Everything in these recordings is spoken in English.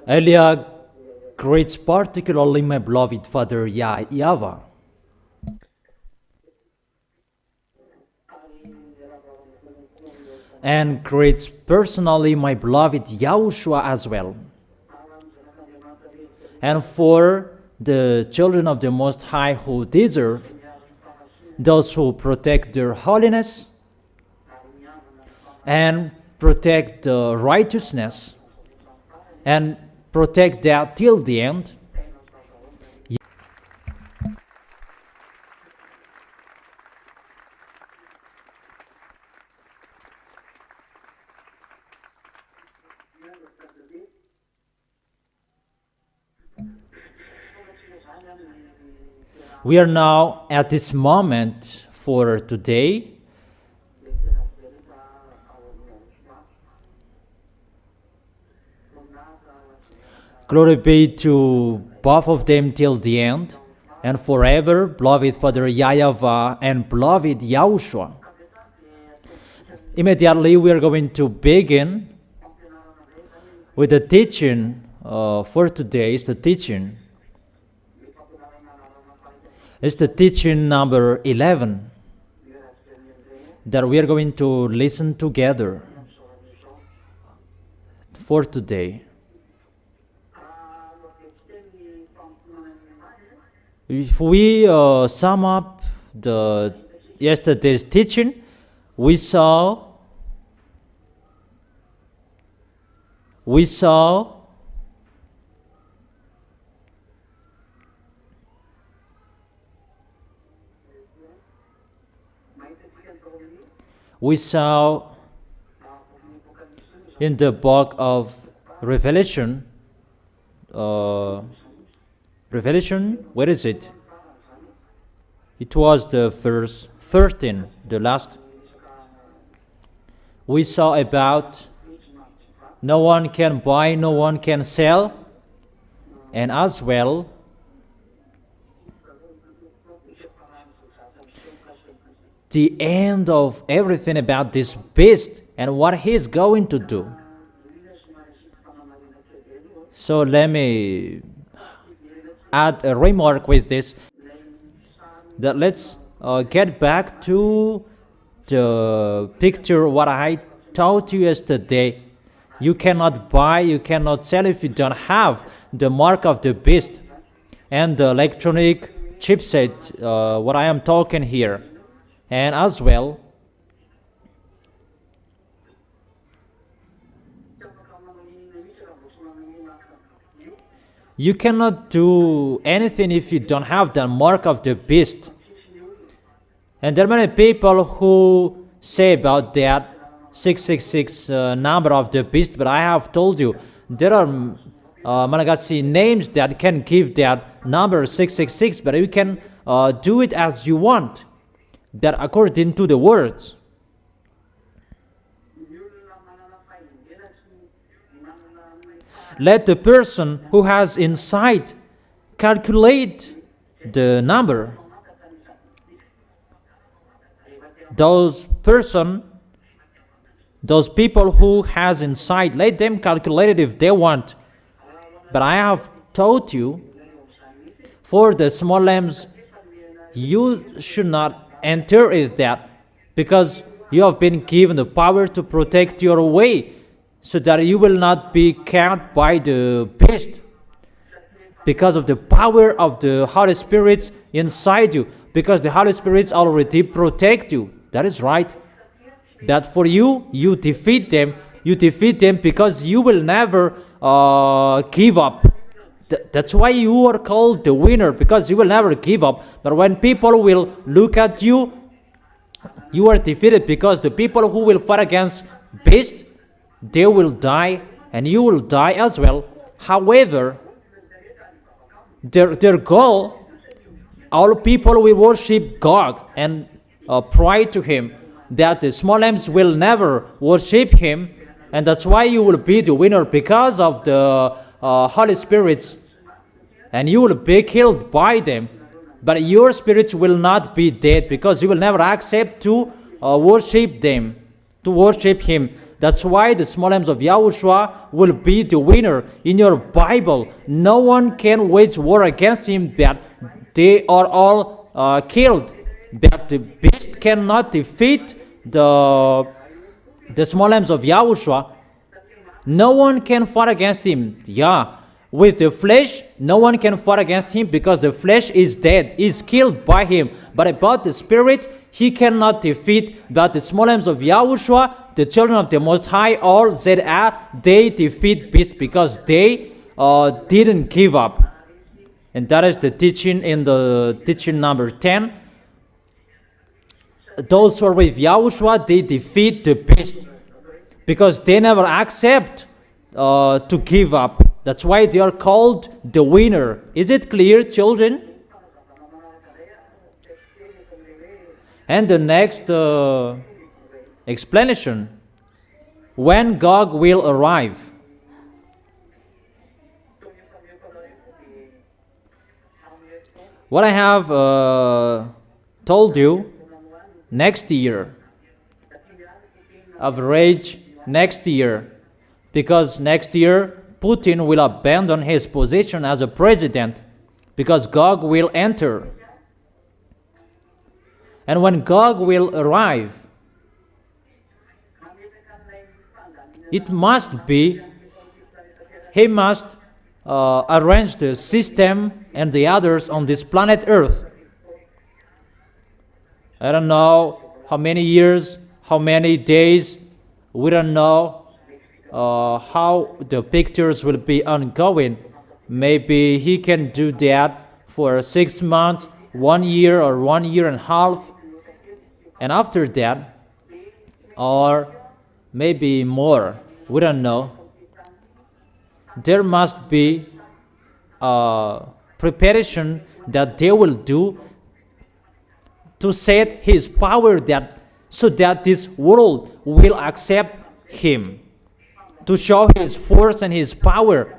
Elia greets particularly my beloved Father YAHVAH, and greets personally my beloved YAHOSHUA as well. And for the children of the Most High who deserve, those who protect their holiness and protect the righteousness and protect that till the end. We are now at this moment for today. Glory be to both of them till the end and forever, beloved Father YAHVAH and beloved YAHOSHUA. Immediately we are going to begin with the teaching for today. Is the teaching. It's the teaching number 11 that we are going to listen together for today. If we sum up the yesterday's teaching, we saw in the book of Revelation, where is it? It was the verse 13, the last. We saw about no one can buy, no one can sell, and as well the end of everything about this beast and what he's going to do. So let me add a remark with this, that let's get back to the picture what I taught you yesterday. You cannot buy, you cannot sell if you don't have the mark of the beast and the electronic chipset, what I am talking here. And as well, you cannot do anything if you don't have the mark of the beast. And there are many people who say about that 666 number of the beast, but I have told you there are Malagasy names that can give that number 666, but you can do it as you want, that according to the words. Let the person who has insight calculate the number. Those people who has insight, let them calculate it if they want. But I have taught you, for the small lambs, you should not enter in that, because you have been given the power to protect your way, so that you will not be caught by the beast, because of the power of the Holy Spirit inside you, because the Holy Spirit already protect you. That is right. That for you, you defeat them because you will never give up. That's why you are called the winner, because you will never give up. But when people will look at you, you are defeated, because the people who will fight against beast, they will die, and you will die as well. However, their goal, all people will worship God and pray to Him, that the small lambs will never worship Him, and that's why you will be the winner, because of the Holy Spirit, and you will be killed by them. But your spirit will not be dead, because you will never accept to worship them, to worship Him. That's why the small lambs of Yahushua will be the winner. In your Bible, no one can wage war against him, that they are all killed. But the beast cannot defeat the small lambs of Yahushua. No one can fight against him. Yeah. With the flesh, no one can fight against him because the flesh is dead, is killed by him. But about the spirit, he cannot defeat. But the small lambs of Yahushua, the children of the Most High, all ZA, they defeat beast because they didn't give up. And that is the teaching in the teaching number 10. Those who are with Yahushua, they defeat the beast because they never accept to give up. That's why they are called the winner. Is it clear, children? And the next explanation. When Gog will arrive. What I have told you, next year. Average next year. Because next year, Putin will abandon his position as a president because Gog will enter. And when Gog will arrive, it must be, he must arrange the system and the others on this planet Earth. I don't know how many years, how many days, we don't know how the pictures will be ongoing. Maybe he can do that for 6 months, 1 year, or 1 year and a half. And after that, or maybe more, we don't know. There must be a preparation that they will do to set his power that so that this world will accept him, to show his force and his power.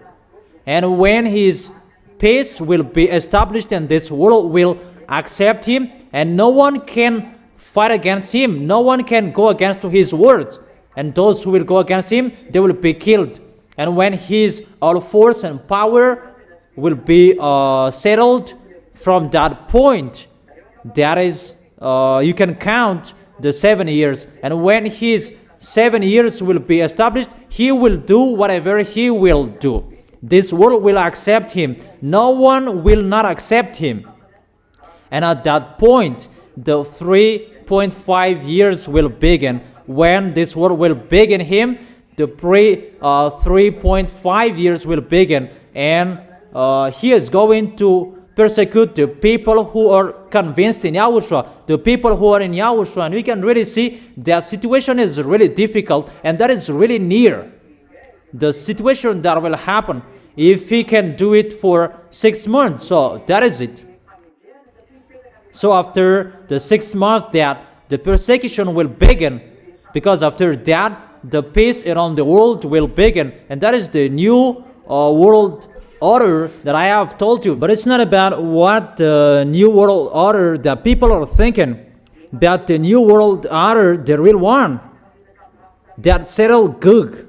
And when his peace will be established and this world will accept him, and no one can fight against him, no one can go against his words, and those who will go against him, they will be killed. And when his all force and power will be settled, from that point, that is, you can count the 7 years, and when his 7 years will be established, he will do whatever he will do. This world will accept him. No one will not accept him. And at that point, the 3.5 years will begin. When this world will begin him, the 3.5 years will begin. And he is going to persecute the people who are convinced in Yahushua, the people who are in Yahushua. And we can really see that situation is really difficult, and that is really near. The situation that will happen if he can do it for 6 months. So that is it. So after the 6 months, that the persecution will begin, because after that the peace around the world will begin, and that is the new world order that I have told you. But it's not about what the new world order that people are thinking, but the new world order, the real one, that settle Gog,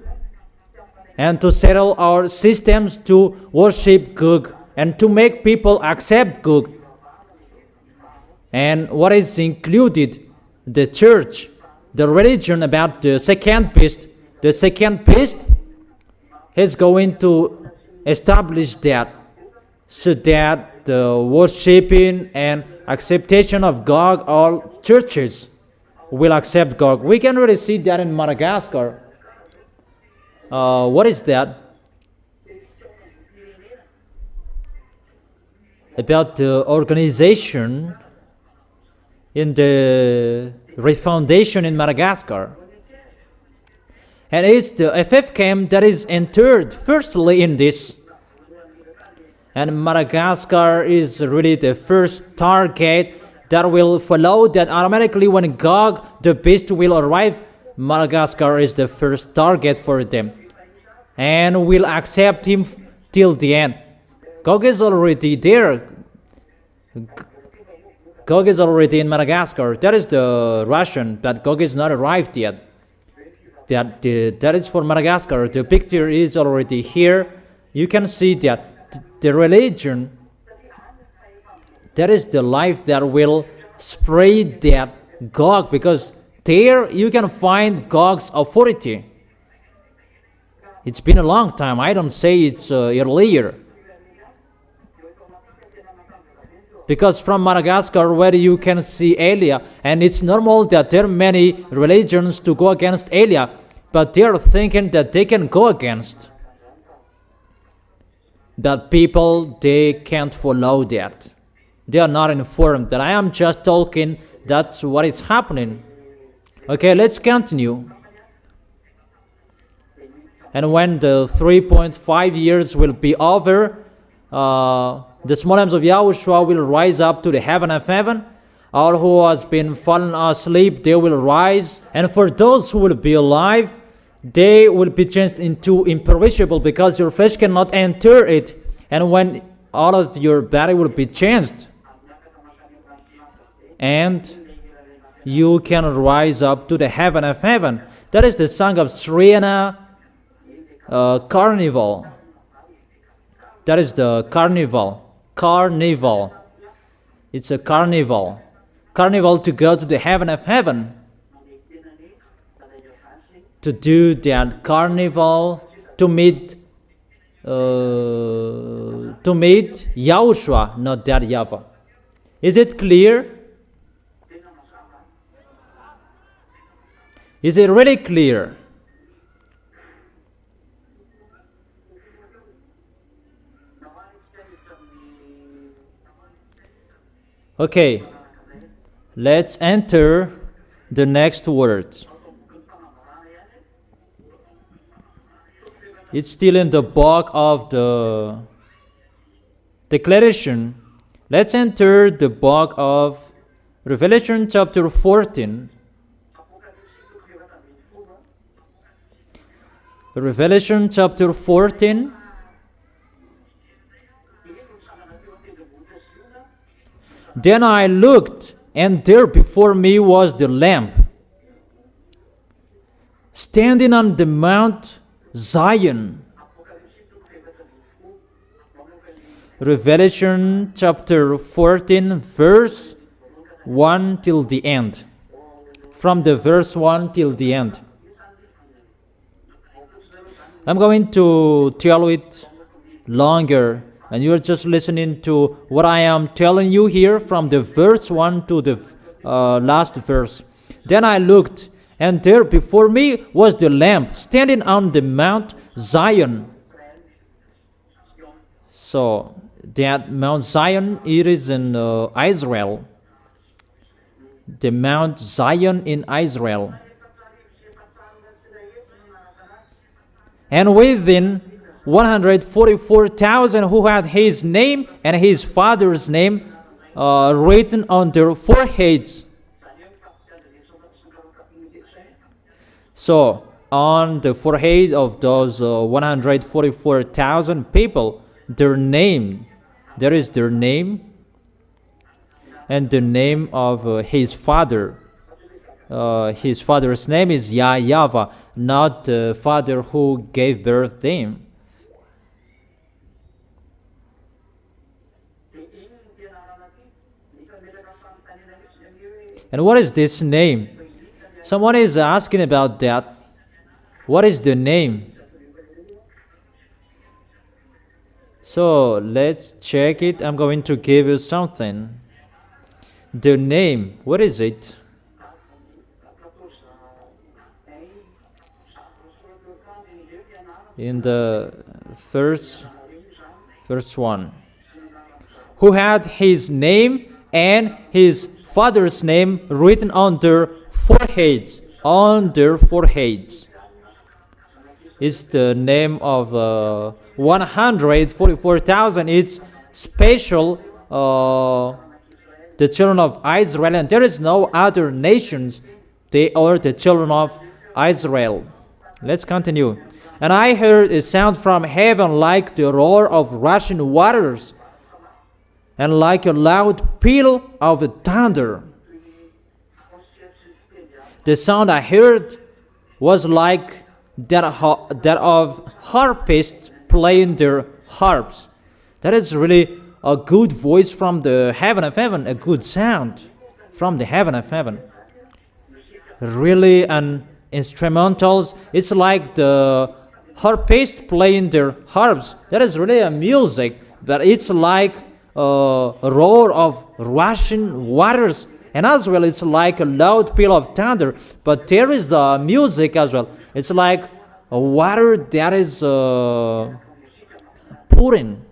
and to settle our systems to worship Gog, and to make people accept Gog. And what is included? The church, the religion about the second beast. The second beast is going to establish that, so that the worshiping and acceptation of Gog, all churches will accept Gog. We can really see that in Madagascar. What is that? About the organization in the refoundation in Madagascar. And it's the FF camp that is entered firstly in this. And Madagascar is really the first target that will follow, that automatically when Gog, the beast, will arrive, Madagascar is the first target for them. And will accept him till the end. Gog is already there. Gog is already in Madagascar. That is the Russian, but Gog is not arrived yet. That is for Madagascar. The picture is already here. You can see that the religion, that is the life that will spread that Gog, because there you can find Gog's authority. It's been a long time. I don't say it's earlier. Because from Madagascar, where you can see Elia, and it's normal that there are many religions to go against Elia, but they are thinking that they can go against. But people, they can't follow that. They are not informed. But I am just talking, that's what is happening. Okay, let's continue. And when the 3.5 years will be over, the small lambs of Yahushua will rise up to the heaven of heaven. All who has been fallen asleep, they will rise. And for those who will be alive, they will be changed into imperishable, because your flesh cannot enter it. And when all of your body will be changed, and you can rise up to the heaven of heaven. That is the song of Sriana Carnival. That is the carnival. Carnival. It's a carnival. Carnival to go to the heaven of heaven. To do that carnival, to meet Yahushua, not that YAHVAH. Is it clear? Is it really clear? Okay, let's enter the next words. It's still in the book of the declaration. Let's enter the book of Revelation chapter 14. Revelation chapter 14. Then I looked, and there before me was the Lamb, standing on the Mount Zion. Revelation chapter 14, verse 1 till the end. From the verse 1 till the end. I'm going to tell it longer, and you're just listening to what I am telling you here from the verse 1 to the last verse. Then I looked, and there before me was the Lamb standing on the Mount Zion. So that Mount Zion, it is in Israel. The Mount Zion in Israel. And within 144,000 who had his name and his father's name written on their foreheads. So, on the forehead of those 144,000 people, their name, there is their name and the name of his father. His father's name is YAHVAH, not the father who gave birth to him. And what is this name? Someone is asking about that. What is the name? So let's check it. I'm going to give you something. The name, what is it? In the first one. Who had his name and his father's name written on their foreheads. On their foreheads. It's the name of 144,000. It's special, the children of Israel, and there is no other nations. They are the children of Israel. Let's continue. And I heard a sound from heaven like the roar of rushing waters, and like a loud peal of thunder. The sound I heard was like that of harpists playing their harps. That is really a good voice from the heaven of heaven, a good sound from the heaven of heaven. Really, an instrumentals, it's like the harpists playing their harps. That is really a music, but it's like a roar of rushing waters, and as well it's like a loud peal of thunder. But there is the music as well. It's like a water that is pouring,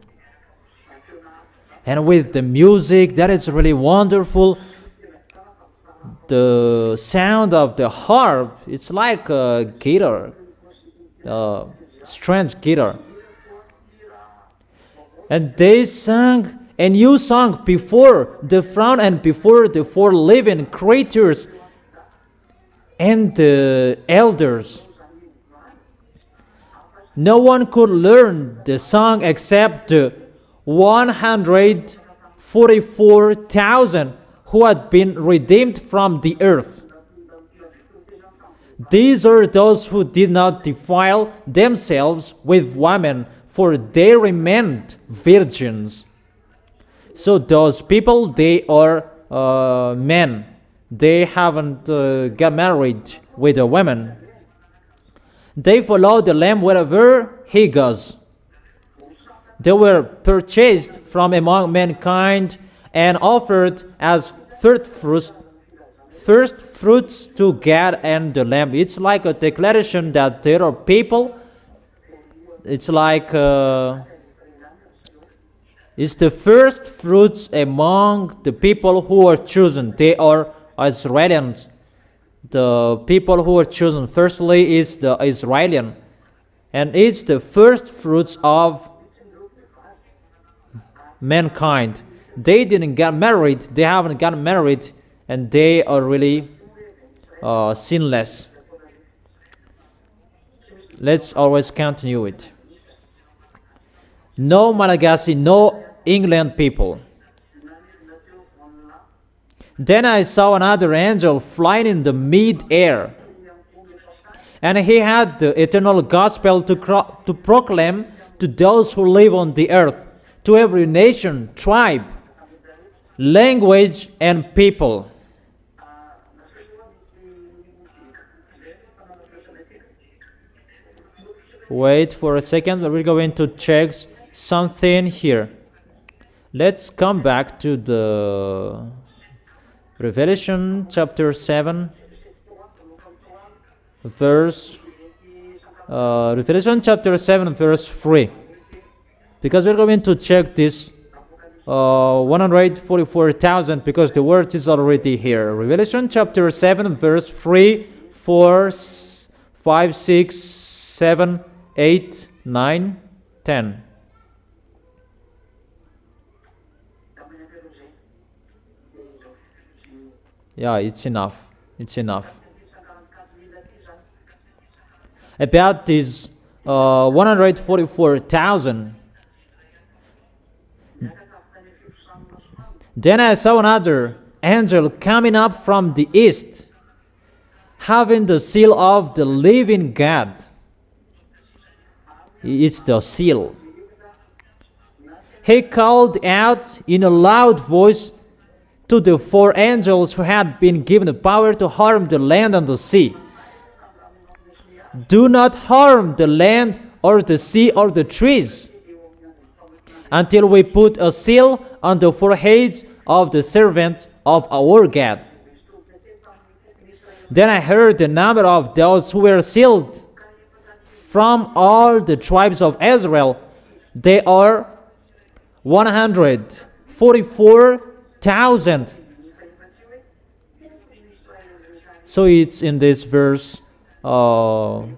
and with the music that is really wonderful. The sound of the harp, it's like a guitar, strange guitar. And they sang a new song before the throne and before the four living creatures and the elders. No one could learn the song except the 144,000 who had been redeemed from the earth. These are those who did not defile themselves with women, for they remained virgins. So those people, they are men. They haven't got married with a woman. They follow the Lamb wherever he goes. They were purchased from among mankind and offered as first fruits to God and the Lamb. It's like a declaration that there are people. It's like it's the first fruits among the people who are chosen. They are Israelians. The people who are chosen firstly is the Israelian, and it's the first fruits of mankind. They didn't get married, they haven't gotten married, and they are really sinless. Let's always continue it. No Malagasy, no England people. Then I saw another angel flying in the mid-air, and he had the eternal gospel to proclaim to those who live on the earth, to every nation, tribe, language, and people. Wait for a second, we're going to check something here. Let's come back to the Revelation chapter 7, Revelation chapter 7, verse 3. Because we're going to check this 144,000, because the word is already here. Revelation chapter 7, verse 3, 4, 5, 6, 7, 8, 9, 10. Yeah, it's enough. It's enough. About these 144,000. Then I saw another angel coming up from the east, having the seal of the living God. It's the seal. He called out in a loud voice to the four angels who had been given the power to harm the land and the sea. Do not harm the land or the sea or the trees until we put a seal on the foreheads of the servant of our God. Then I heard the number of those who were sealed from all the tribes of Israel. They are 144,000. So it's in this verse 4.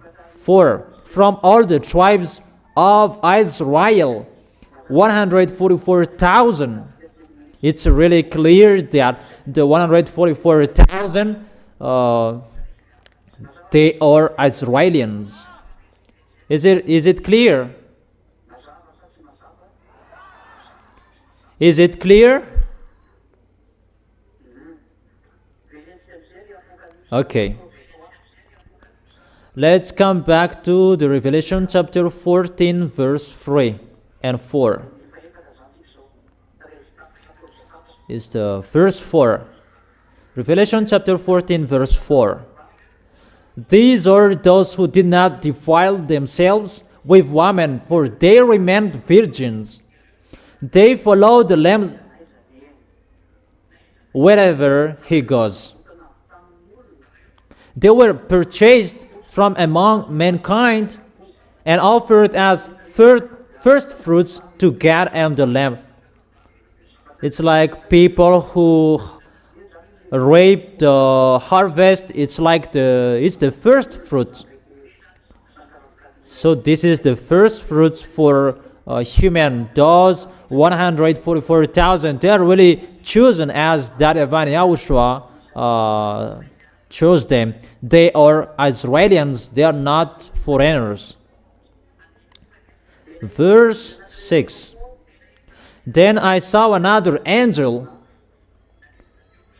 From all the tribes of Israel, 144,000. It's really clear that the 144,000 they are Israelians. Is it clear? Is it clear? Okay. Let's come back to the Revelation chapter 14, verse 3 and 4. It's the verse 4. Revelation chapter 14, verse 4. These are those who did not defile themselves with women, for they remained virgins. They follow the Lamb wherever he goes. They were purchased from among mankind and offered as first fruits to God and the Lamb. It's like people who reap the harvest. It's the first fruit. So this is the first fruits for human. Those 144,000, they are really chosen as that divine Yahushua chose them. They are Israelians. They are not foreigners. Verse 6. Then I saw another angel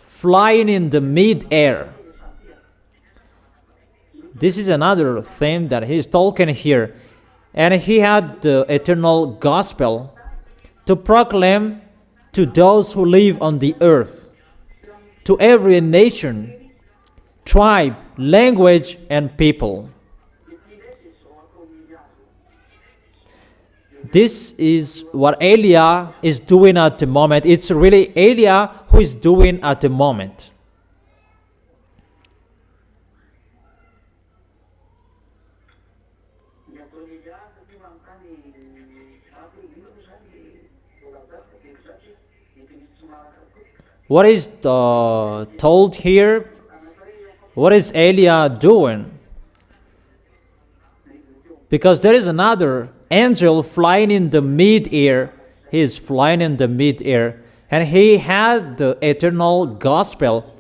flying in the mid-air. This is another thing that he's talking here. And he had the eternal gospel to proclaim to those who live on the earth, to every nation, tribe, language, and people. This is what Eliah is doing at the moment. It's really Eliah who is doing at the moment. What is told here? What is Eliah doing? Because there is another angel flying in the mid-air. He is flying in the mid-air. And he had the eternal gospel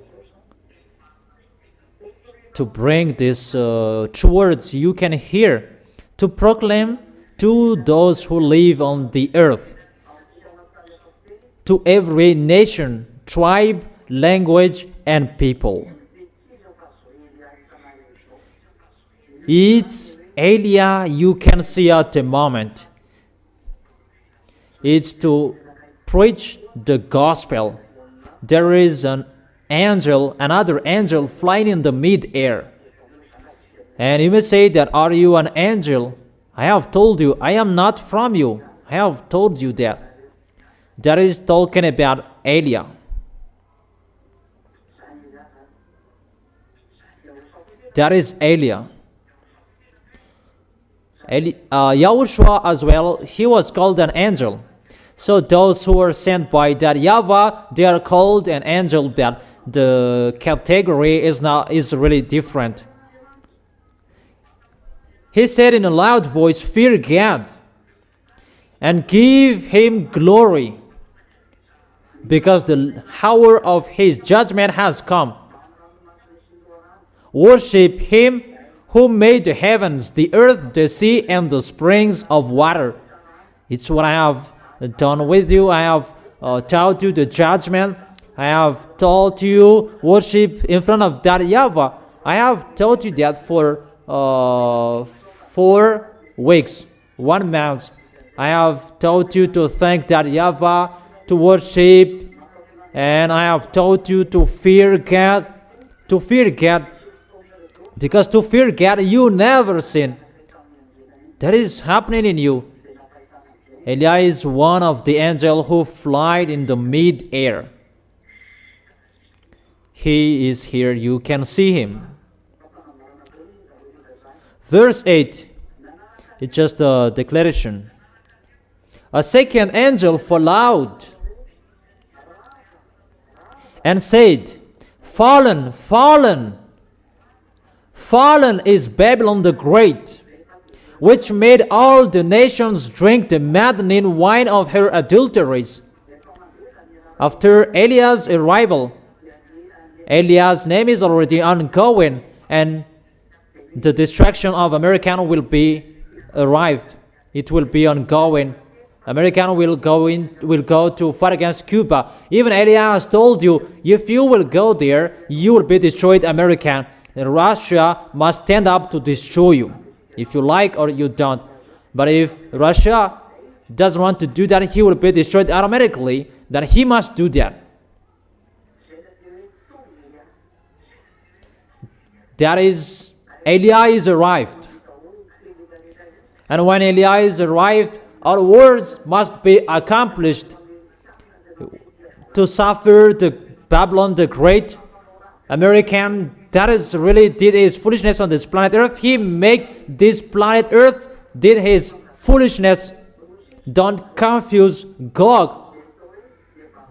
to bring these true words you can hear, to proclaim to those who live on the earth, to every nation, tribe, language, and people. It's Eliah you can see at the moment. It's to preach the gospel. There is another angel flying in the mid-air. And you may say that, are you an angel? I have told you, I am not from you. I have told you that. That is talking about Eliah. That is Eliah. Yahushua as well, he was called an angel. So those who were sent by that YAHVAH, they are called an angel, but the category is really different. He said in a loud voice, fear God and give him glory, because the hour of his judgment has come. Worship him who made the heavens, the earth, the sea, and the springs of water. It's what I have done with you. I have taught you the judgment. I have taught you worship in front of that YAHVAH. I have taught you that for 4 weeks, 1 month. I have taught you to thank that YAHVAH, to worship, and I have taught you to fear God, because to fear God, you never sin. That is happening in you. Eliah is one of the angels who flied in the mid-air. He is here. You can see him. Verse 8. It's just a declaration. A second angel followed and said, fallen, fallen, fallen is Babylon the Great, which made all the nations drink the maddening wine of her adulteries. After Eliah's arrival, Eliah's name is already ongoing, and the destruction of America will be arrived. It will be ongoing. America will go to fight against Cuba. Even Eliah has told you, if you will go there, you will be destroyed, American. Russia must stand up to destroy you, if you like or you don't. But if Russia doesn't want to do that, he will be destroyed automatically. Then he must do that. That is, Elias arrived. And when Elias arrived, our words must be accomplished to suffer the Babylon the Great, American, that is really did his foolishness on this planet Earth. He made this planet Earth did his foolishness. Don't confuse Gog,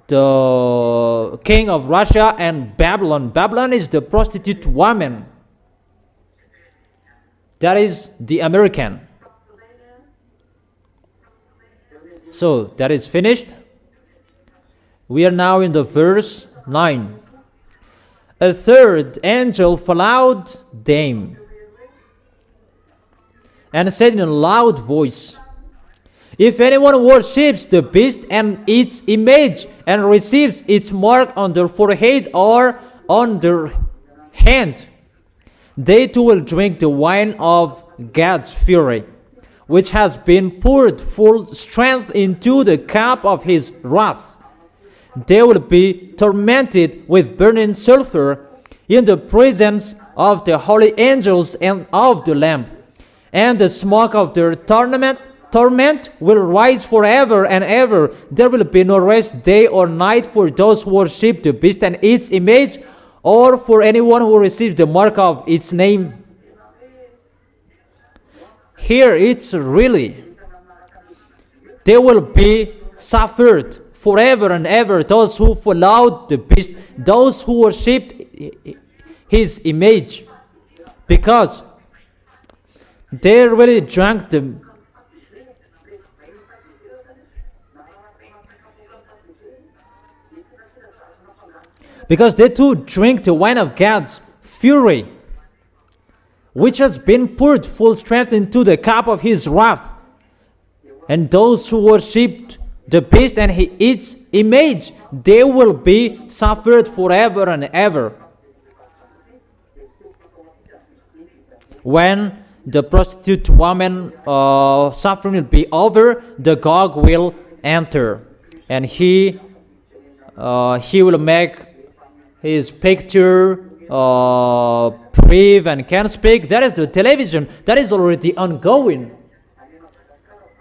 the king of Russia, and Babylon. Babylon is the prostitute woman. That is the American. So that is finished. We are now in the verse 9. A third angel followed them and said in a loud voice, if anyone worships the beast and its image and receives its mark on their forehead or on their hand, they too will drink the wine of God's fury, which has been poured full strength into the cup of his wrath. They will be tormented with burning sulfur in the presence of the holy angels and of the Lamb. And the smoke of their torment will rise forever and ever. There will be no rest day or night for those who worship the beast and its image, or for anyone who receives the mark of its name. Here it's really, they will be suffered forever and ever, those who followed the beast, those who worshipped his image, because they really drank the because they too drink the wine of God's fury, which has been poured full strength into the cup of his wrath. And those who worshipped the beast and its image, they will be suffered forever and ever. When the prostitute woman suffering will be over, the Gog will enter, and he will make his picture brave and can speak. That is the television that is already ongoing.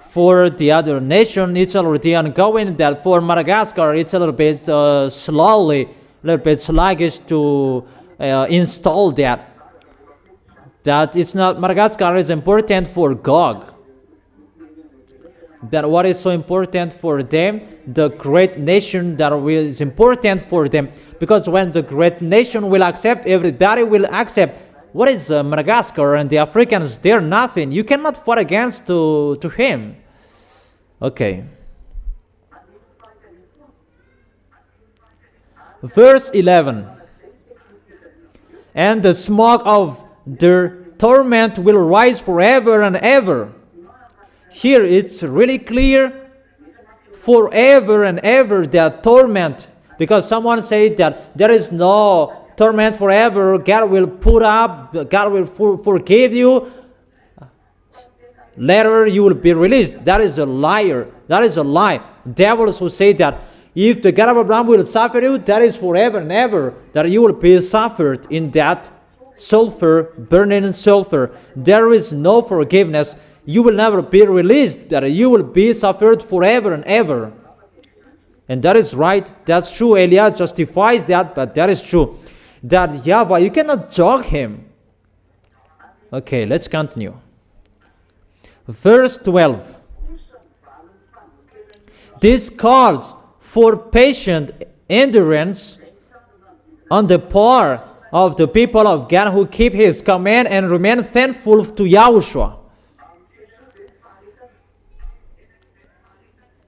For the other nation, it's already ongoing. That for Madagascar, it's a little bit slowly, a little bit sluggish to install that. That it's not, Madagascar is important for Gog. That what is so important for them, the great nation that is important for them. Because when the great nation will accept, everybody will accept. What is Madagascar and the Africans? They're nothing. You cannot fight against to him. Okay. Verse 11. And the smoke of their torment will rise forever and ever. Here it's really clear, forever and ever, that torment. Because someone said that there is no torment forever. God will put up, God will forgive you. Later you will be released. That is a liar. That is a lie. Devils who say that if the God of Abraham will suffer you, that is forever and ever, that you will be suffered in that sulfur, burning sulfur. There is no forgiveness. You will never be released, that you will be suffered forever and ever. And that is right. That's true. Elias justifies that, but that is true. That YAHVAH, you cannot judge him. Okay, let's continue. Verse 12. This calls for patient endurance on the part of the people of God who keep his command and remain thankful to YAHOSHUA.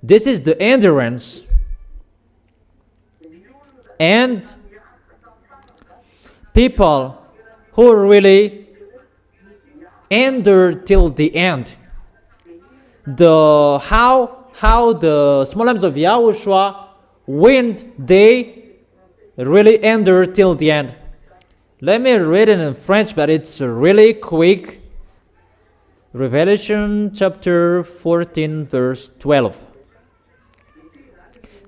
This is the endurance. And people who really endure till the end. How the small lambs of YAHOSHUA, when they really endure till the end. Let me read it in French, but it's really quick. Revelation chapter 14, verse 12.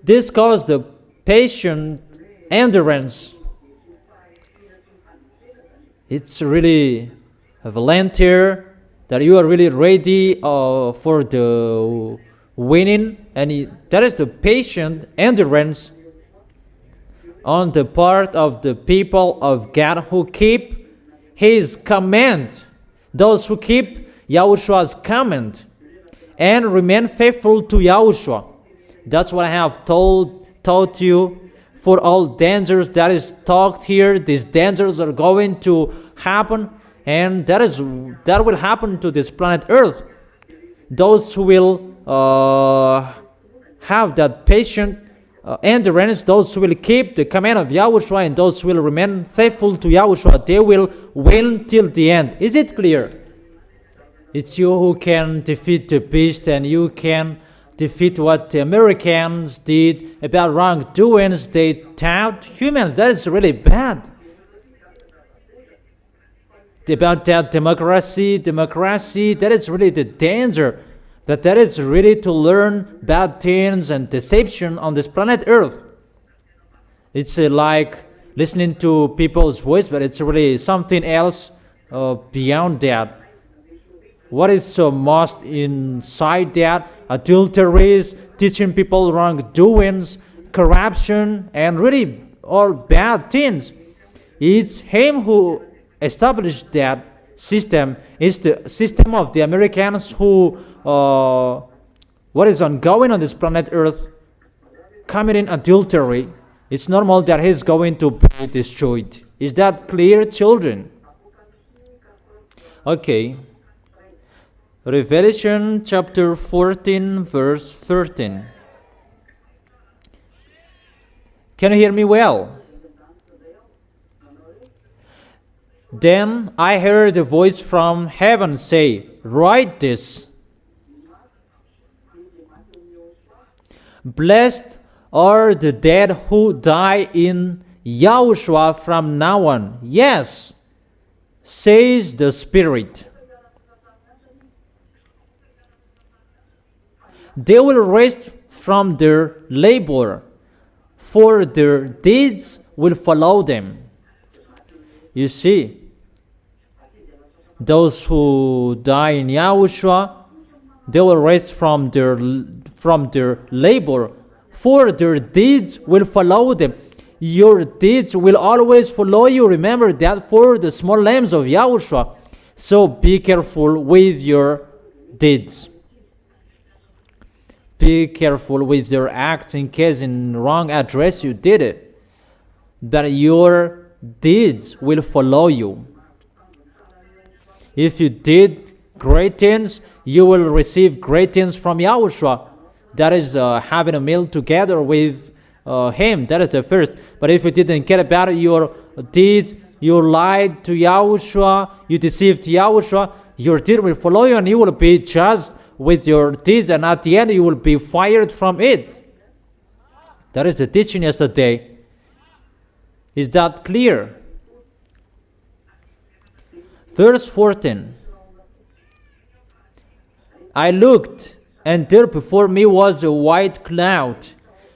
This calls the patient endurance. It's really a volunteer that you are really ready for the winning, and that is the patient endurance on the part of the people of God who keep His command. Those who keep Yahoshua's command and remain faithful to Yahushua. That's what I have taught you. For all dangers that is talked here, these dangers are going to happen, and that will happen to this planet Earth. Those who will have that patient endurance, those who will keep the command of Yahushua, and those who will remain faithful to Yahushua, they will win till the end. Is it clear? It's you who can defeat the beast, and you can defeat what the Americans did about wrongdoings. They taught humans. That is really bad. About that democracy, that is really the danger. That is really to learn bad things and deception on this planet Earth. It's like listening to people's voice, but it's really something else beyond that. What is so most inside that? Adulteries, teaching people wrongdoings, corruption, and really all bad things. It's him who established that system. It's the system of the Americans who, what is ongoing on this planet Earth, committing adultery. It's normal that he's going to be destroyed. Is that clear, children? Okay. Revelation chapter 14, verse 13. Can you hear me well? Then I heard a voice from heaven say, "Write this. Blessed are the dead who die in Yahushua from now on. Yes, says the Spirit. They will rest from their labor, for their deeds will follow them." You see, those who die in Yahushua, they will rest from their labor, for their deeds will follow them. Your deeds will always follow you. Remember that for the small lambs of Yahushua. So be careful with your deeds. Be careful with your acts in case in wrong address you did it. That your deeds will follow you. If you did great things, you will receive great things from Yahushua. That is having a meal together with Him. That is the first. But if you didn't care about your deeds, you lied to Yahushua, you deceived Yahushua, your deed will follow you, and you will be judged with your deeds, and at the end you will be fired from it. That is the teaching yesterday. Is that clear? Verse 14. I looked, and there before me was a white cloud,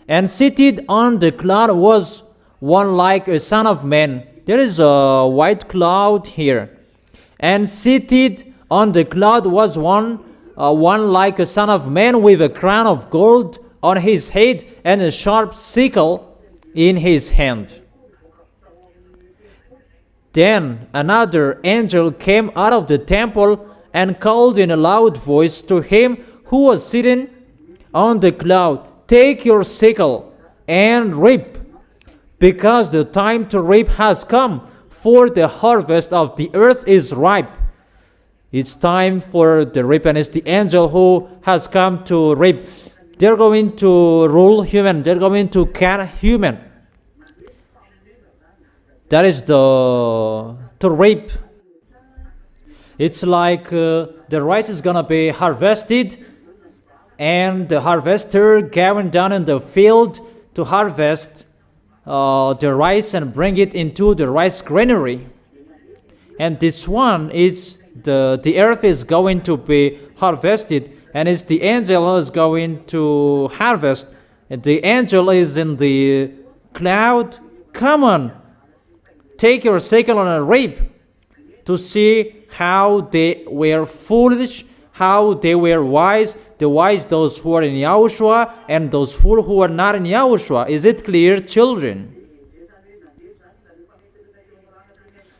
and seated on the cloud was one like a son of man. There is a white cloud here. And seated on the cloud was one like a son of man, with a crown of gold on his head and a sharp sickle in his hand. Then another angel came out of the temple and called in a loud voice to him who was sitting on the cloud, "Take your sickle and reap, because the time to reap has come, for the harvest of the earth is ripe." It's time for the reap, and it's the angel who has come to reap. They're going to rule human. They're going to cut human. That is to reap. It's like the rice is going to be harvested, and the harvester going down in the field to harvest the rice and bring it into the rice granary. And this one is the earth is going to be harvested, and it's the angel who is going to harvest. And the angel is in the cloud. Come on, take your sickle and a reap, to see how they were foolish, how they were wise. The wise, those who are in Yahushua, and those fools who are not in Yahushua. Is it clear, children?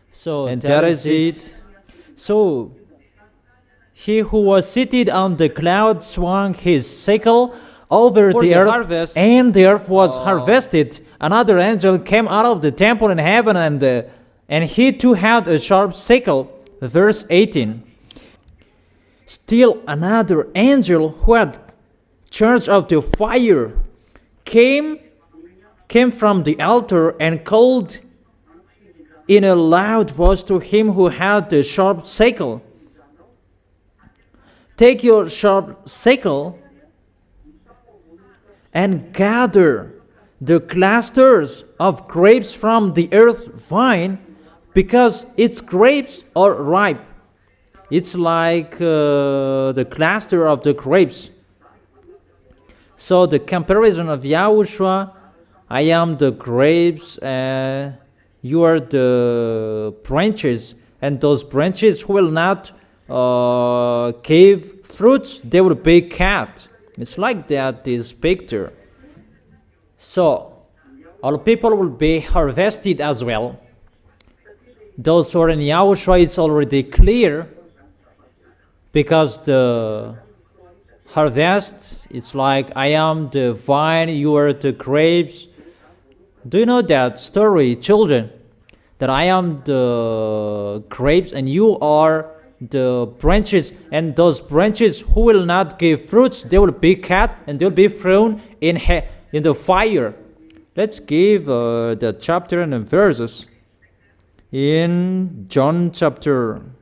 So and that is it. So he who was seated on the cloud swung his sickle over the earth, harvest, and the earth was harvested. Another angel came out of the temple in heaven, and he too had a sharp sickle. Verse 18. Still another angel who had charge of the fire came from the altar and called in a loud voice to him who had the sharp sickle, take your sharp sickle and gather the clusters of grapes from the earth vine, because its grapes are ripe. It's like the cluster of the grapes. So the comparison of Yahushua, I am the grapes, you are the branches, and those branches will not give fruits, they will be cut. It's like that, this picture. So all people will be harvested as well. Those who are in Yahushua, it's already clear, because the harvest, it's like I am the vine, you are the grapes. Do you know that story, children? That I am the grapes and you are the branches, and those branches who will not give fruits, they will be cut and they will be thrown in the fire. Let's give the chapter and the verses in John chapter 1.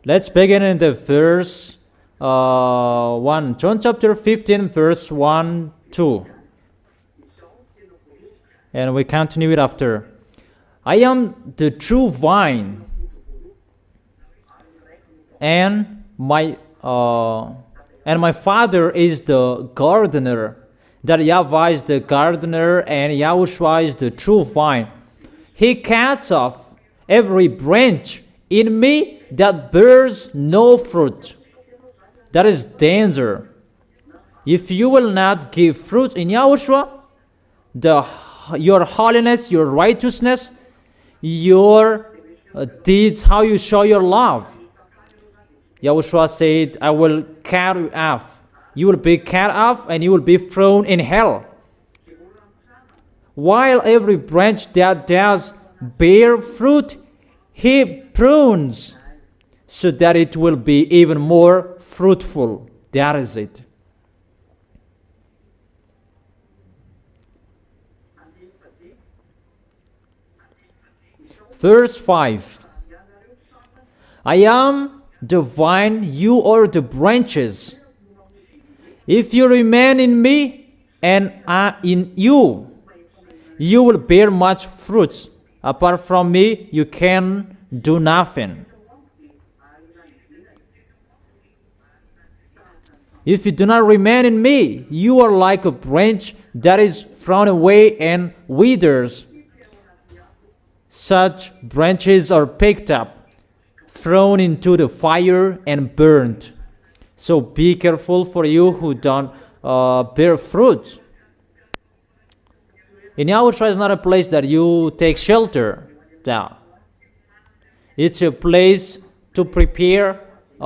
Let's begin in the verse 1. John chapter 15, verse 1, 2. And we continue it after. I am the true vine, and my Father is the gardener. That YAHVAH is the gardener, and YAHOSHUA is the true vine. He cuts off every branch in me that bears no fruit. That is danger. If you will not give fruit in Yahushua, your holiness, your righteousness, your deeds, how you show your love. Yahushua said, I will cut you off. You will be cut off and you will be thrown in hell. While every branch that does bear fruit, he prunes so that it will be even more fruitful. That is it. Verse 5. I am the vine, you are the branches. If you remain in me and I in you, you will bear much fruit. Apart from me, you can do nothing. If you do not remain in me, you are like a branch that is thrown away and withers. Such branches are picked up, thrown into the fire, and burned. So be careful for you who don't bear fruit. In Yahushua is not a place that you take shelter. Now, it's a place to prepare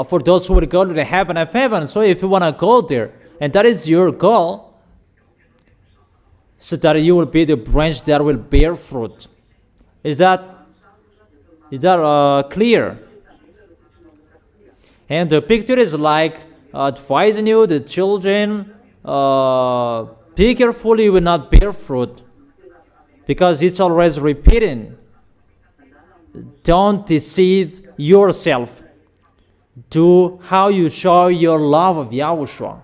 for those who will go to the heaven of heaven. So if you want to go there, and that is your goal, so that you will be the branch that will bear fruit. Is that clear? And the picture is like advising you, the children, be careful you will not bear fruit. because it's always repeating. Don't deceive yourself. Do how you show your love of Yahushua.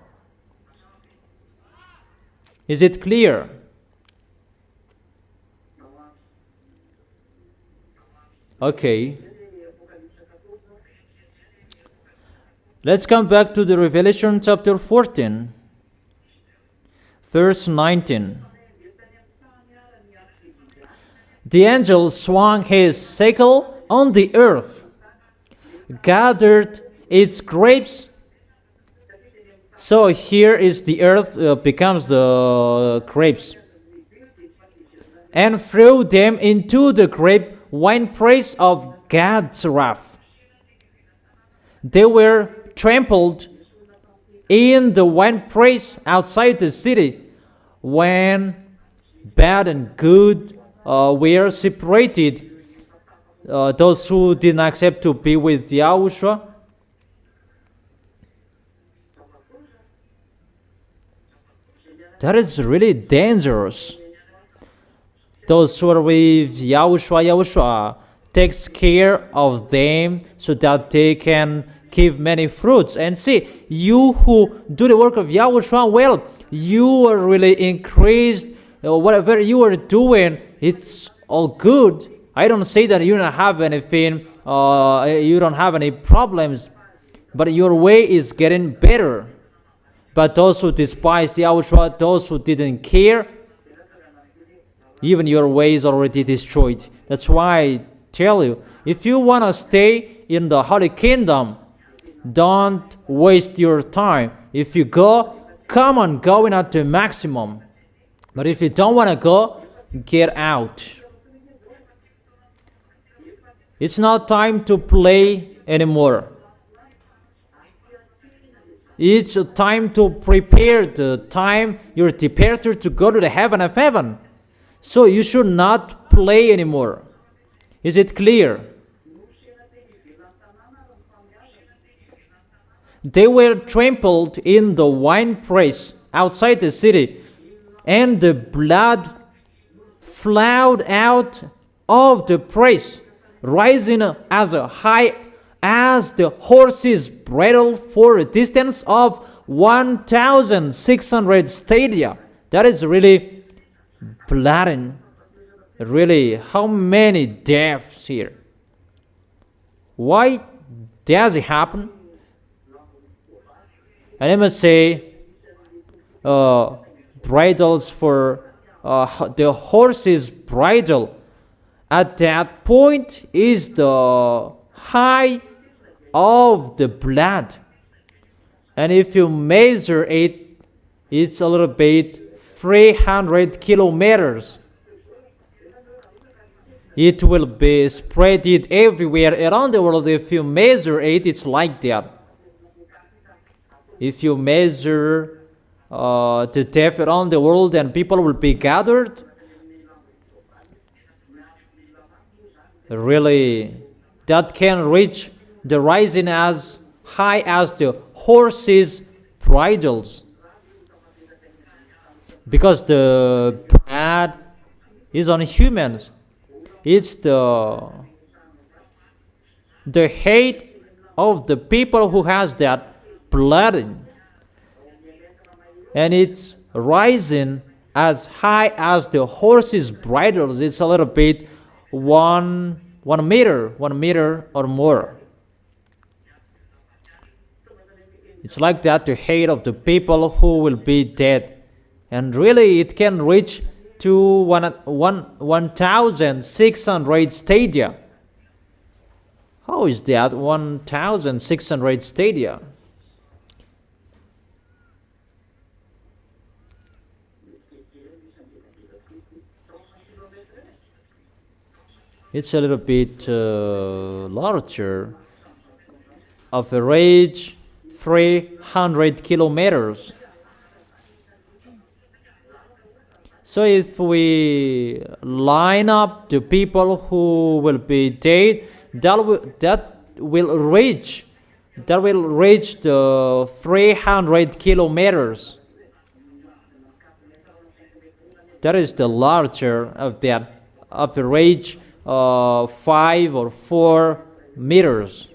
Is it clear? Okay. Let's come back to the Revelation chapter 14, verse 19. The angel swung his sickle on the earth, gathered its grapes. So here is the earth becomes the grapes, and threw them into the grape winepress of God's wrath. They were trampled in the winepress outside the city when bad and good were separated. Those who did not accept to be with Yahushua. That is really dangerous. Those who are with Yahushua takes care of them so that they can give many fruits. And see, you who do the work of Yahushua, well, you are really increased. Whatever you are doing, it's all good. I don't say that you don't have anything, you don't have any problems, but your way is getting better. But those who despised Yahushua, those who didn't care, even your way is already destroyed. That's why I tell you, if you want to stay in the Holy Kingdom, don't waste your time. If you go, come on, going at the maximum. But if you don't want to go, get out. It's not time to play anymore. It's a time to prepare the time, your departure to go to the heaven of heaven. So you should not play anymore. Is it clear? They were trampled in the winepress outside the city, and the blood flowed out of the press, rising as high as the horse's bridle for a distance of 1,600 stadia. That is really bloody. Really, how many deaths here? Why does it happen? And I must say, bridles for the horse's bridle at that point is the high of the blood. And if you measure it, it's a little bit 300 kilometers. It will be spread everywhere around the world. If you measure it, it's like that. If you measure the death around the world, and people will be gathered, really, that can reach the rising as high as the horses' bridles. Because the blood is on humans. It's the hate of the people who has that blood, and it's rising as high as the horses' bridles. It's a little bit one meter or more. It's like that, the hate of the people who will be dead. And really, it can reach to 1,600 stadia. How is that, 1,600 stadia? It's a little bit larger. Of a range 300 kilometers. So if we line up the people who will be dead, that will reach the 300 kilometers. That is the larger of that, average 5 or 4 meters.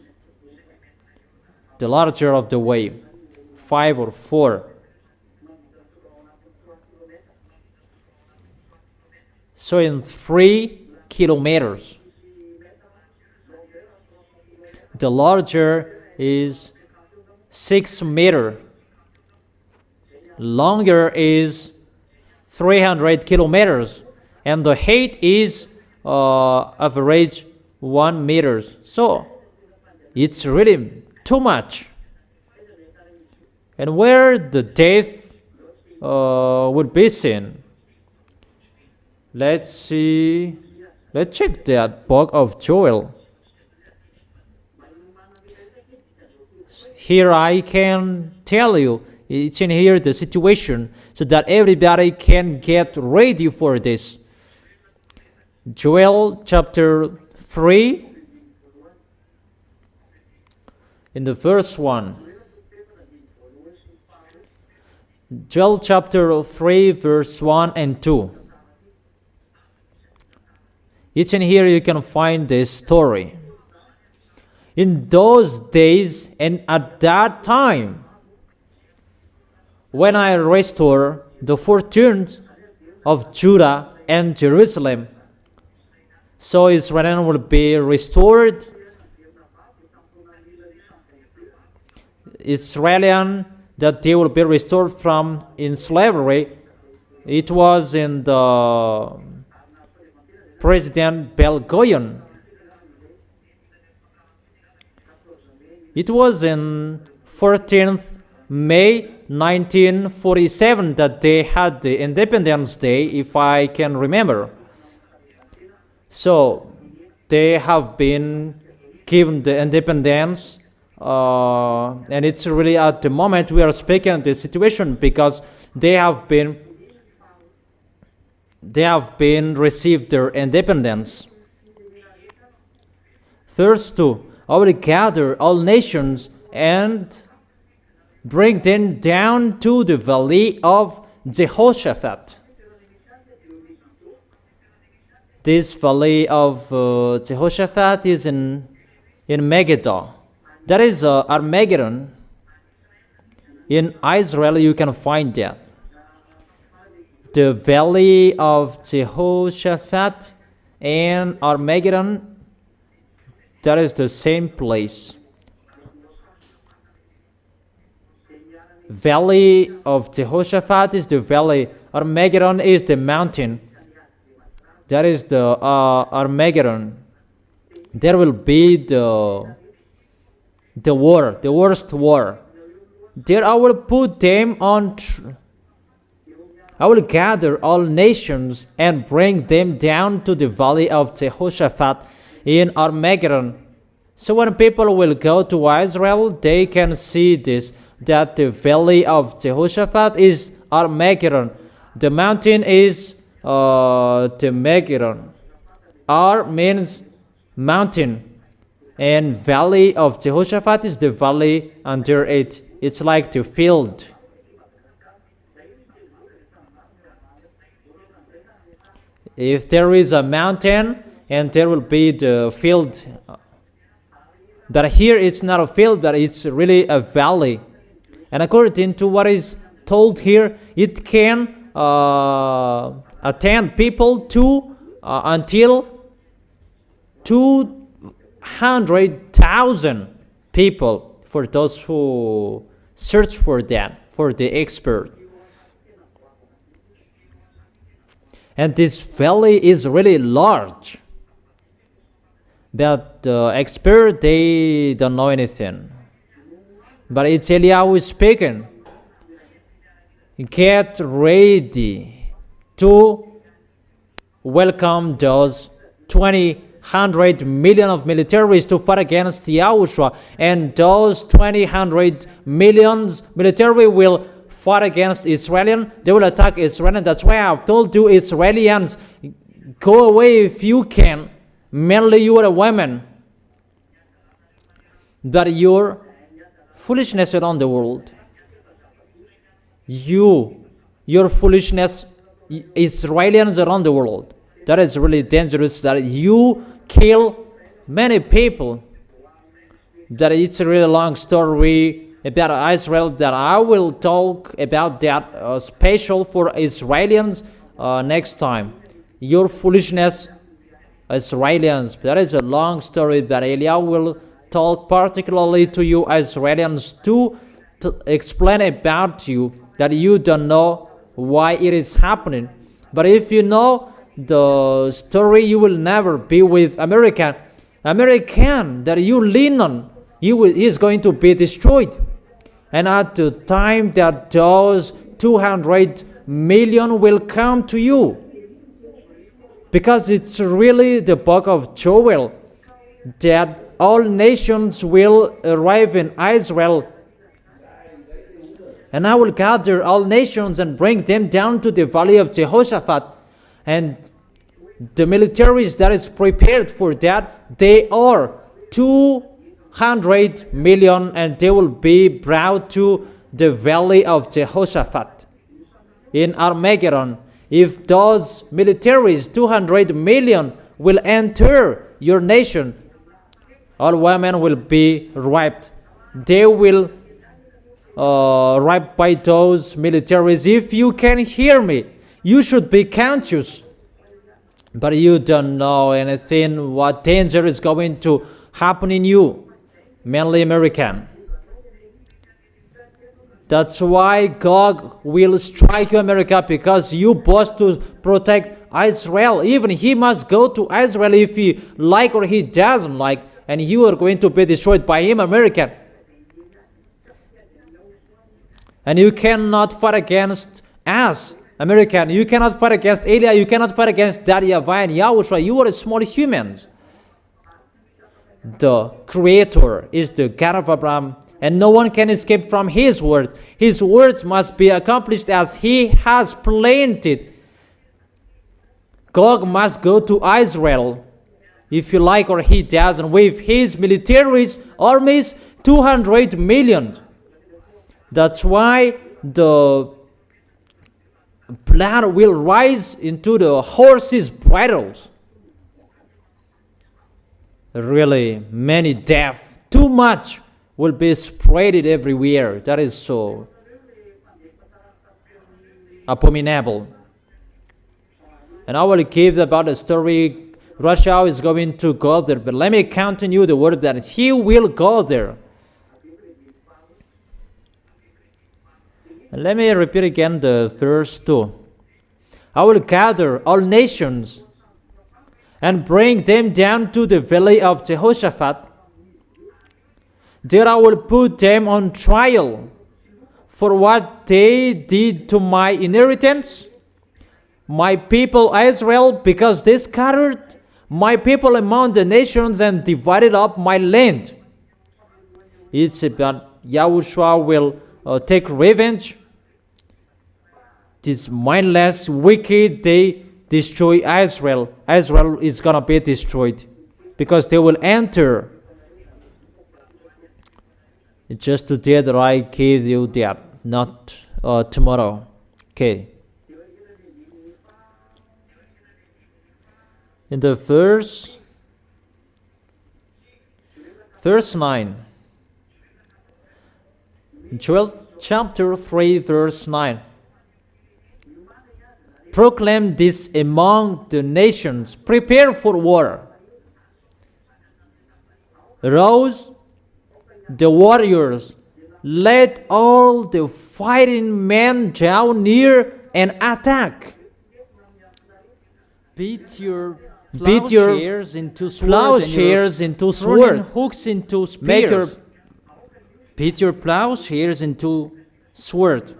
The larger of the wave, 5 or 4. So in 3 kilometers, the larger is 6 meters. Longer is 300 kilometers, and the height is average 1 meters. So it's really too much. And where the death would be seen? Let's see. Let's check that book of Joel. Here I can tell you, it's in here the situation, so that everybody can get ready for this. Joel chapter 3, in the verse 1. Joel chapter 3, verse 1 and 2. It's in here you can find this story. In those days and at that time, when I restore the fortunes of Judah and Jerusalem, so Israel will be restored. Israelian, that they will be restored from in slavery. It was in the President Belgoyan. It was in 14th May 1947 that they had the Independence Day, if I can remember. So they have been given the independence, and it's really at the moment we are speaking the situation, because they have been received their independence. Verse 2, I will gather all nations and bring them down to the valley of Jehoshaphat. This valley of Jehoshaphat is in Megiddo. That is Armageddon. In Israel you can find that. The valley of Jehoshaphat and Armageddon, that is the same place. Valley of Jehoshaphat is the valley. Armageddon is the mountain. That is the Armageddon. There will be the war, the worst war. There I will put them on. I will gather all nations and bring them down to the valley of Jehoshaphat in Armageddon. So when people will go to Israel, they can see this, that the valley of Jehoshaphat is Armageddon. The mountain is the Megiddo. Ar means mountain, and valley of Jehoshaphat is the valley under it. It's like the field. If there is a mountain and there will be the field, but here it's not a field, but it's really a valley. And according to what is told here, it can attend people to until 200,000 people, for those who search for that, for the expert. And this valley is really large, but the expert, they don't know anything. But it's Eliyahu speaking. Get ready to welcome those 100 million of militaries to fight against YAHOSHUA, and those 100 millions military will fight against Israel. They will attack Israel. That's why I've told you, Israelians, go away if you can. Mainly you are a woman, but your foolishness around the world, your foolishness Israelis around the world. That is really dangerous, that you kill many people. That it's a really long story about Israel that I will talk about that special for Israelis next time. Your foolishness, Israelis. That is a long story that Eliah will talk particularly to you Israelis to explain about you, that you don't know why it is happening. But if you know the story, you will never be with American that you lean on. He is going to be destroyed. And at the time that those 200 million will come to you, because it's really the book of Joel that all nations will arrive in Israel, and I will gather all nations and bring them down to the valley of Jehoshaphat. And the militaries that is prepared for that, they are 200 million, and they will be brought to the valley of Jehoshaphat in Armageddon. If those militaries, 200 million, will enter your nation, all women will be raped. They will raped by those militaries. If you can hear me, you should be conscious. But you don't know anything what danger is going to happen in you, mainly American. That's why God will strike you, America, because you boast to protect Israel. Even he must go to Israel if he like or he doesn't like, and you are going to be destroyed by him, American. And you cannot fight against us, American. You cannot fight against Eliah. You cannot fight against Daddy YAHVAH and YAHOSHUA. You are small humans. The Creator is the God of Abraham, and no one can escape from His word. His words must be accomplished as He has planned it. God must go to Israel, if you like or He doesn't, with His militaries, armies, 200 million. That's why the blood will rise into the horses' bridles. Really, many death, too much will be spreaded everywhere. That is so abominable. And I will give about the story. Russia is going to go there, but let me continue the word that he will go there. And let me repeat again the verse 2. I will gather all nations and bring them down to the valley of Jehoshaphat. There I will put them on trial for what they did to my inheritance, my people Israel, because they scattered my people among the nations and divided up my land. It's about YAHOSHUA will take revenge. This mindless, wicked, they destroy Israel. Israel is going to be destroyed because they will enter. It's just today that I gave you that, not tomorrow. Okay. In the verse 9. Joel chapter 3 verse 9. Proclaim this among the nations. Prepare for war. Arouse the warriors. Let all the fighting men draw near and attack. Beat your plowshares into swords, hooks into spears. Beat your plowshares into sword.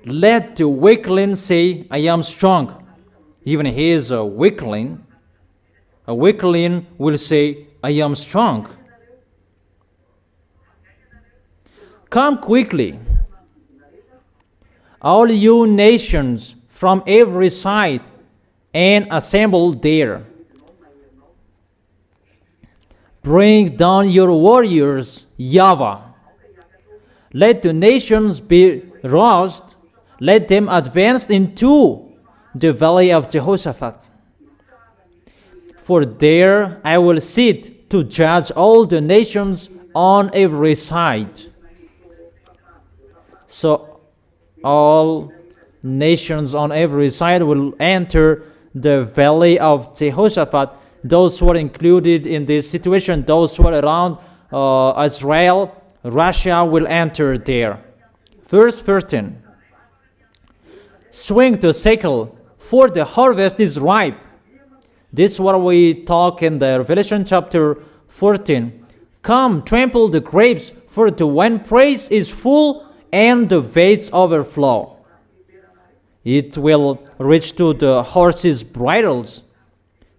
Let the weakling say, I am strong. Even he is a weakling. A weakling will say, I am strong. Come quickly, all you nations from every side, and assemble there. Bring down your warriors, YAHVAH. Let the nations be roused. let them advance into the valley of Jehoshaphat. For there I will sit to judge all the nations on every side. So all nations on every side will enter the valley of Jehoshaphat. Those who are included in this situation, those who are around Israel, Russia will enter there. Verse 13. Swing the sickle, for the harvest is ripe. This is what we talk in the Revelation chapter 14. Come, trample the grapes, for the winepress is full and the vats overflow. It will reach to the horses' bridles.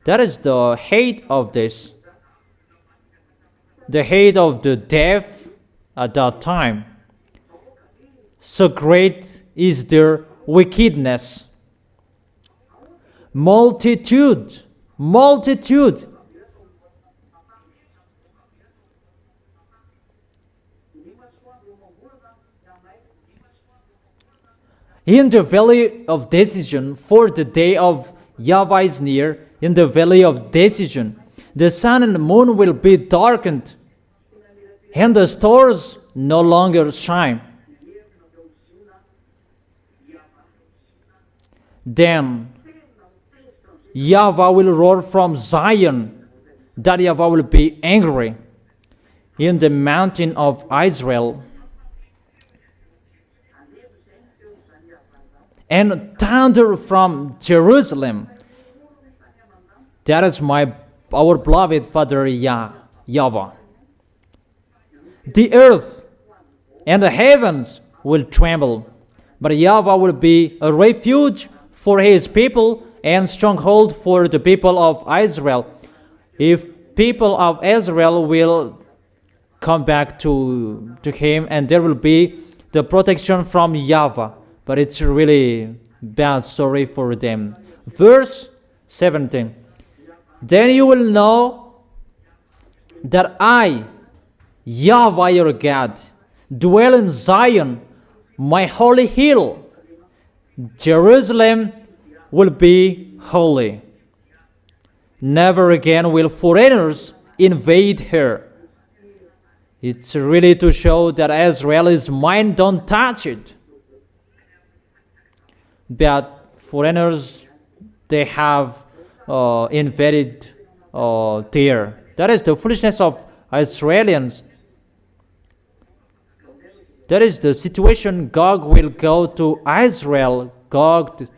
That is the hate of this. The hate of the deaf at that time. So great is their wickedness. Multitude. In the valley of decision, for the day of YAHVAH is near, in the valley of decision, the sun and the moon will be darkened, and the stars no longer shine. Then YAHVAH will roar from Zion, that YAHVAH will be angry in the mountain of Israel, and thunder from Jerusalem. That is our beloved Father YAHVAH. The earth and the heavens will tremble, but YAHVAH will be a refuge for his people and stronghold for the people of Israel. If people of Israel will come back to him, and there will be the protection from YAHVAH. But it's a really bad story for them. Verse 17. Then you will know that I, YAHVAH your God, dwell in Zion, my holy hill. Jerusalem will be holy. Never again will foreigners invade her. It's really to show that Israel is mine, don't touch it. But foreigners, they have invaded there. That is the foolishness of Israelians. That is the situation. Gog will go to Israel. Gog,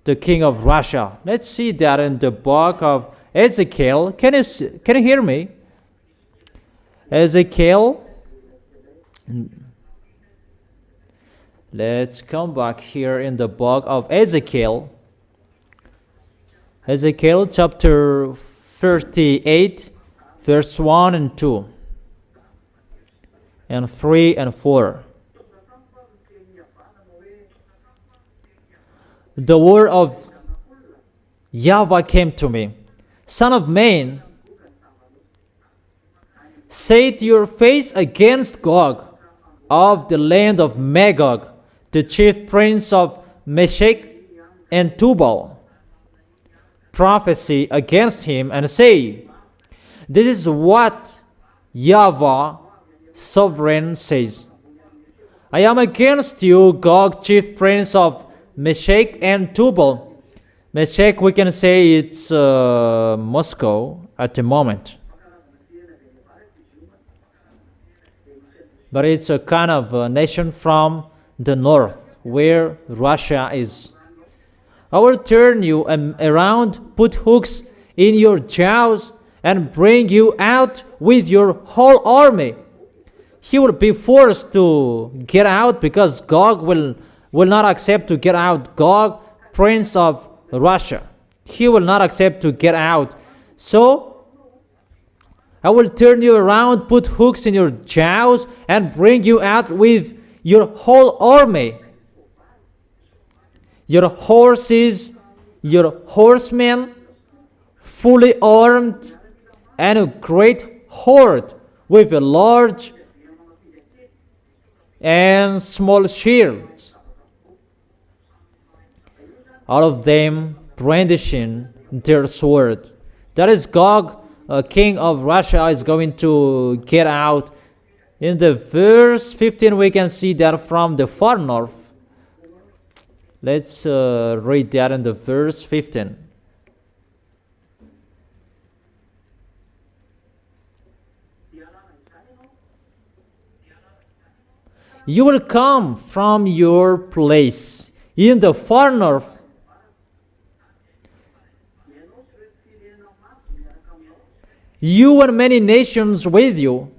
the king of Russia. Let's see that in the book of Ezekiel. Can you hear me? Ezekiel. Let's come back here in the book of Ezekiel. Ezekiel chapter 38, verse 1 and 2, and 3 and 4. The word of YAHVAH came to me. Son of man, set your face against Gog of the land of Magog, the chief prince of Meshech and Tubal. Prophesy against him and say, this is what YAHVAH sovereign says. I am against you, Gog, chief prince of Meshech and Tubal. Meshech, we can say it's Moscow at the moment. But it's a kind of a nation from the north, where Russia is. I will turn you around, put hooks in your jaws, and bring you out with your whole army. He will be forced to get out because Gog will not accept to get out. Gog, prince of Russia, he will not accept to get out. So I will turn you around, put hooks in your jaws, and bring you out with your whole army. Your horses, your horsemen, fully armed, and a great horde with a large and small shields. all of them brandishing their sword. That is Gog, king of Russia, is going to get out. In the verse 15, we can see that from the far north. Let's read that in the verse 15. You will come from your place in the far north. You and many nations with you,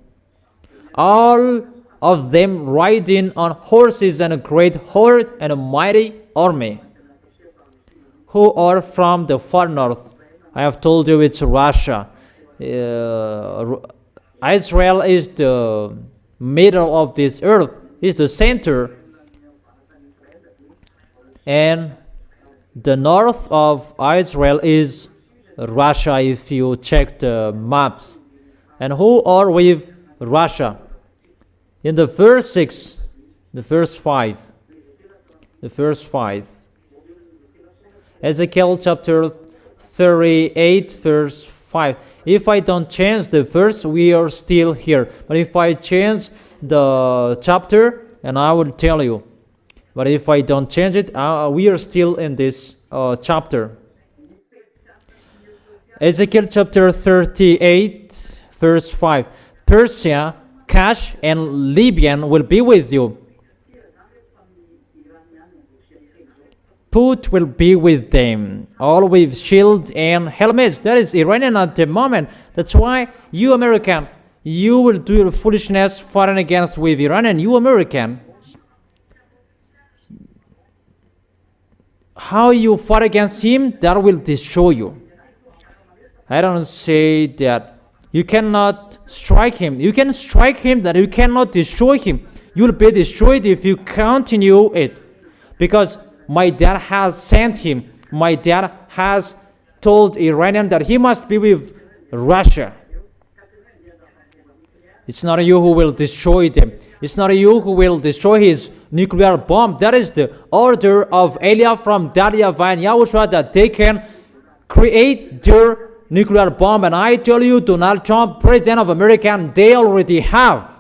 all of them riding on horses and a great horde and a mighty army, who are from the far north. I have told you it's Russia. Israel is the middle of this earth, is the center, and the north of Israel is Russia, if you check the maps. And who are with Russia? In the verse 6, the verse 5, Ezekiel chapter 38, verse 5. If I don't change the verse, we are still here. But if I change the chapter, and I will tell you. But if I don't change it, we are still in this chapter. Ezekiel chapter 38, verse 5. Persia, Cush, and Libyan will be with you. Put will be with them, all with shield and helmets. That is Iranian at the moment. That's why you American, you will do your foolishness fighting against with Iranian. You American, how you fight against him, that will destroy you. I don't say that you cannot strike him. You can strike him, that you cannot destroy him. You will be destroyed if you continue it. Because my dad has sent him. My dad has told Iranian that he must be with Russia. It's not you who will destroy them. It's not you who will destroy his nuclear bomb. That is the order of Eliah from YAHVAH and YAHOSHUA, that they can create their nuclear bomb. And I tell you, Donald Trump, President of America, they already have.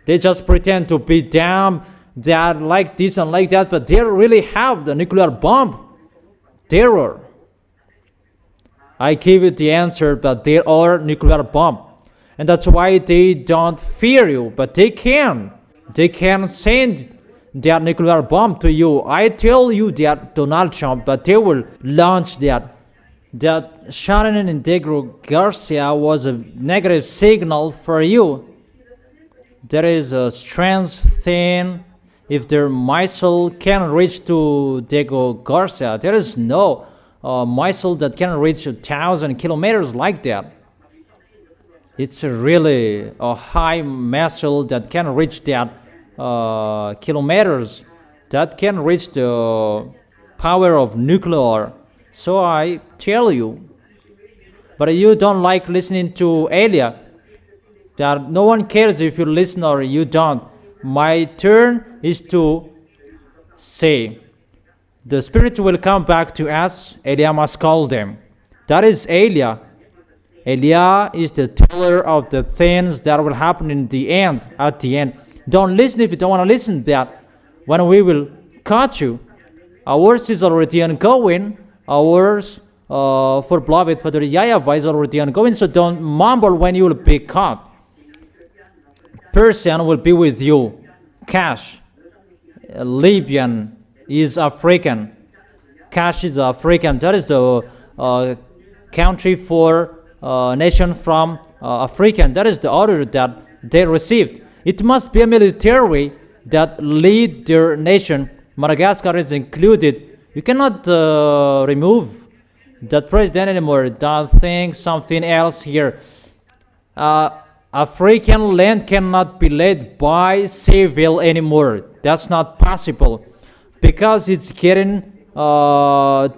They just pretend to be damn that like this and like that, but they really have the nuclear bomb. Terror. I give you the answer, but there are nuclear bomb. And that's why they don't fear you, but they can. They can send their nuclear bomb to you. I tell you that Donald Trump, but they will launch that. That Sharon and Diego Garcia was a negative signal for you. There is a strange thing. If their missile can reach to Diego Garcia, there is no missile that can reach 1,000 kilometers like that. It's really a high missile that can reach that kilometers, that can reach the power of nuclear. So I tell you, but you don't like listening to Elia, that no one cares if you listen or you don't. My turn is to say, the Spirit will come back to us, Elia must call them. That is Elia. Elia is the teller of the things that will happen in the end, at the end. Don't listen if you don't want to listen to that. When we will catch you, ours is already ongoing. Ours for beloved Father YAHVAH is already ongoing, so don't mumble when you will be caught. Persian will be with you. Cush, Libyan is African. Cush is African. That is the country for nation from African. That is the order that they received. It must be a military that lead their nation. Madagascar is included. You cannot remove that president anymore. Don't think something else here. African land cannot be led by civil anymore. That's not possible because it's getting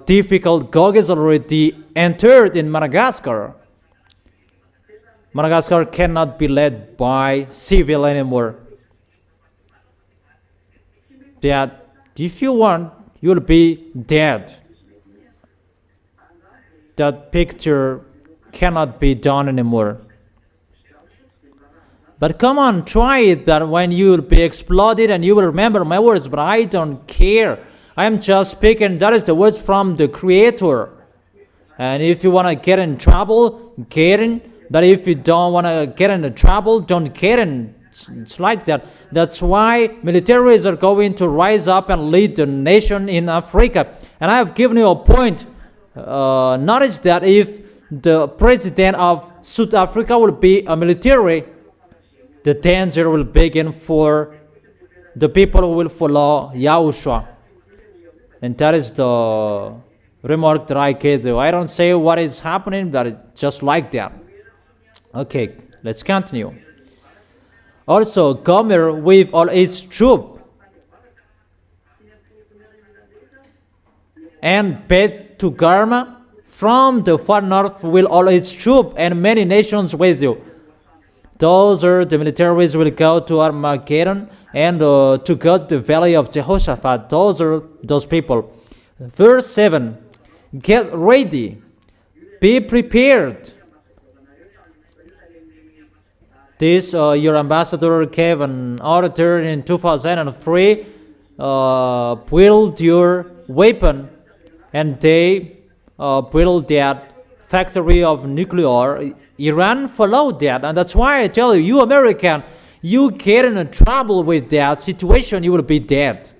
difficult. Gog is already entered in Madagascar. Madagascar cannot be led by civil anymore. That if you want, you will be dead. That picture cannot be done anymore. But come on, try it, that when you will be exploded and you will remember my words, but I don't care. I am just speaking, that is the words from the Creator. And if you want to get in trouble, get in. But if you don't want to get into trouble, don't get in. It's like that. That's why militaries are going to rise up and lead the nation in Africa. And I have given you a point. Notice that if the president of South Africa will be a military, the danger will begin for the people who will follow Yahushua. And that is the remark that I gave you. I don't say what is happening, but it's just like that. Okay, let's continue. Also, Gomer with all its troops, and Bet to Garma from the far north with all its troops, and many nations with you. Those are the militaries will go to Armageddon and to go to the valley of Jehoshaphat. Those are those people. Verse 7. Get ready. Be prepared. This, your ambassador gave an order in 2003. Build your weapon. And they built that factory of nuclear. Iran followed that, and that's why I tell you, you American, you get in trouble with that situation, you will be dead.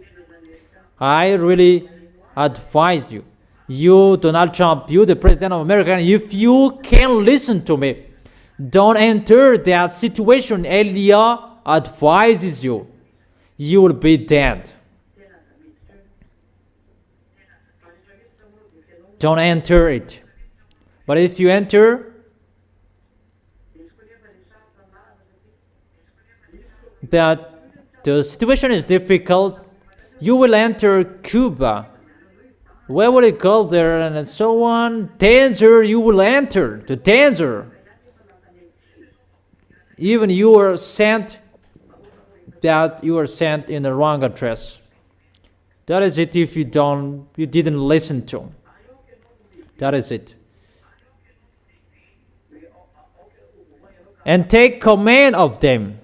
I really advise you. You, Donald Trump, you, the President of America, if you can listen to me, don't enter that situation. Elia advises you. You will be dead. Don't enter it. But if you enter, that the situation is difficult, you will enter Cuba. Where will you go there and so on? Danger, you will enter. The danger. Even you are sent, that you are sent in the wrong address. That is it if you didn't listen to. That is it. And take command of them.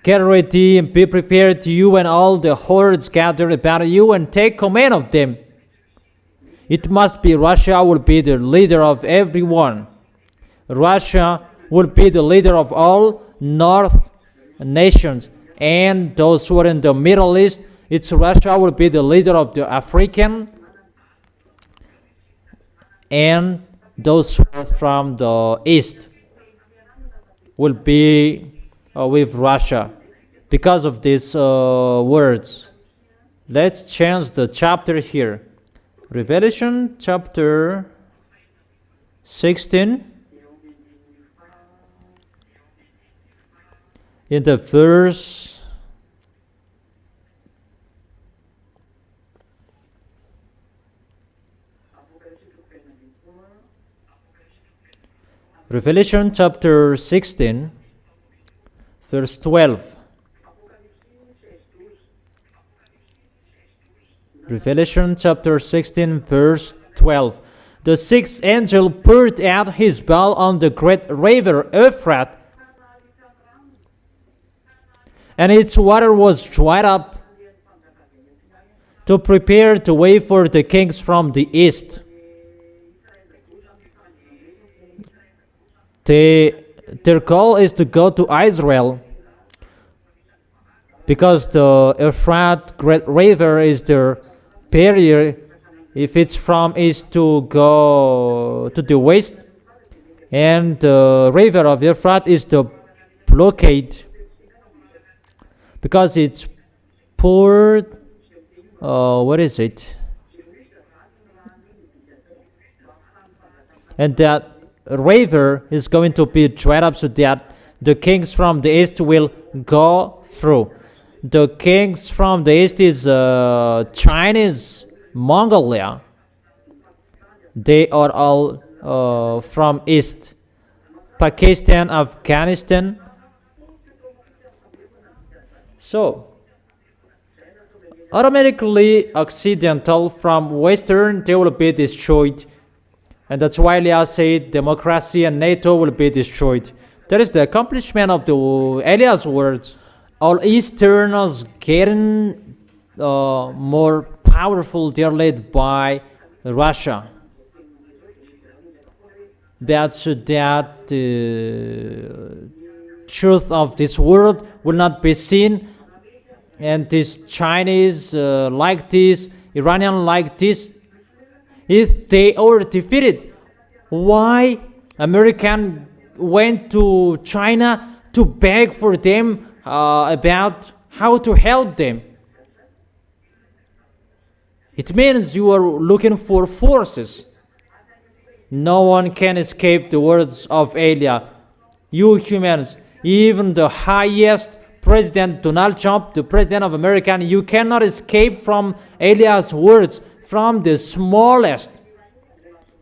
Get ready and be prepared, you and all the hordes gathered about you, and take command of them. It must be Russia will be the leader of everyone. Russia will be the leader of all North nations, and those who are in the Middle East, it's Russia will be the leader of the African, and those who are from the East will be with Russia. Because of these words, let's change the chapter here. Revelation chapter 16. In the verse Revelation chapter 16, verse 12. Revelation chapter 16, verse 12. The sixth angel poured out his bowl on the great river Euphrates, and its water was dried up, to prepare the way for the kings from the east. Their goal is to go to Israel, because the Euphrates great river is their barrier. If it's from east to go to the west, and the river of Euphrates is the blockade, because it's poured. What is it? And that river is going to be dried up so that the kings from the east will go through. The kings from the east is Chinese, Mongolia. They are all from east. Pakistan, Afghanistan. So, automatically Occidental from Western, they will be destroyed. And that's why Leah said democracy and NATO will be destroyed. That is the accomplishment of the Eliah's words. All Easterners getting more powerful. They're led by Russia. That's that the truth of this world will not be seen, and this Chinese like this, Iranian like this. If they are defeated, why American went to China to beg for them about how to help them? It means you are looking for forces. No one can escape the words of Eliah. You humans, even the highest President Donald Trump, the President of America, you cannot escape from Eliah's words, from the smallest.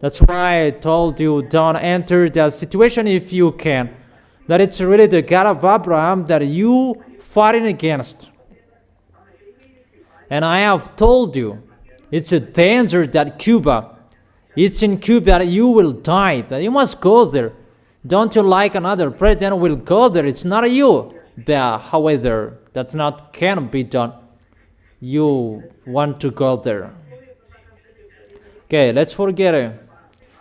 That's why I told you, don't enter that situation if you can. That it's really the God of Abraham that you fighting against. And I have told you, it's a danger that Cuba, it's in Cuba that you will die, that you must go there. Don't you like another president will go there? It's not you. But however, that not can be done. You want to go there. Okay, let's forget it.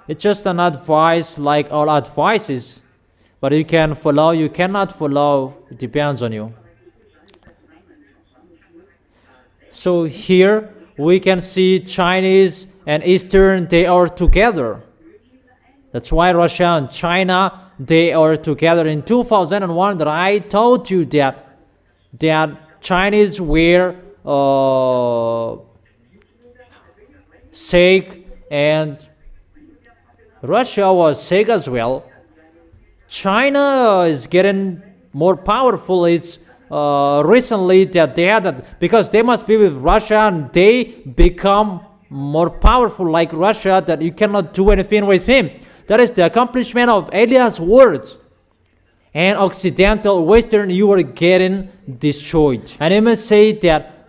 It's just an advice like all advices. But you can follow, you cannot follow. It depends on you. So here we can see Chinese and Eastern, they are together. That's why Russia and China, they are together. In 2001, that I told you that Chinese were sick and Russia was sick as well. China is getting more powerful. It's recently that they had that because they must be with Russia and they become more powerful like Russia, that you cannot do anything with him. That is the accomplishment of Eliah's words. And Occidental, Western, you are getting destroyed. And you must say that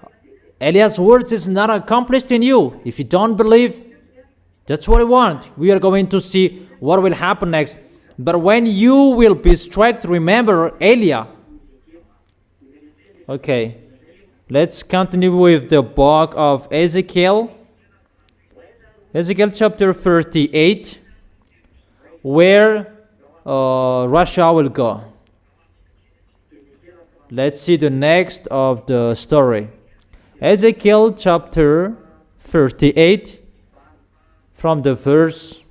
Eliah's words is not accomplished in you. If you don't believe, that's what I want. We are going to see what will happen next. But when you will be struck, remember Eliah. Okay, let's continue with the book of Ezekiel. Ezekiel chapter 38, where Russia will go. Let's see the next of the story. Ezekiel chapter 38, from the verse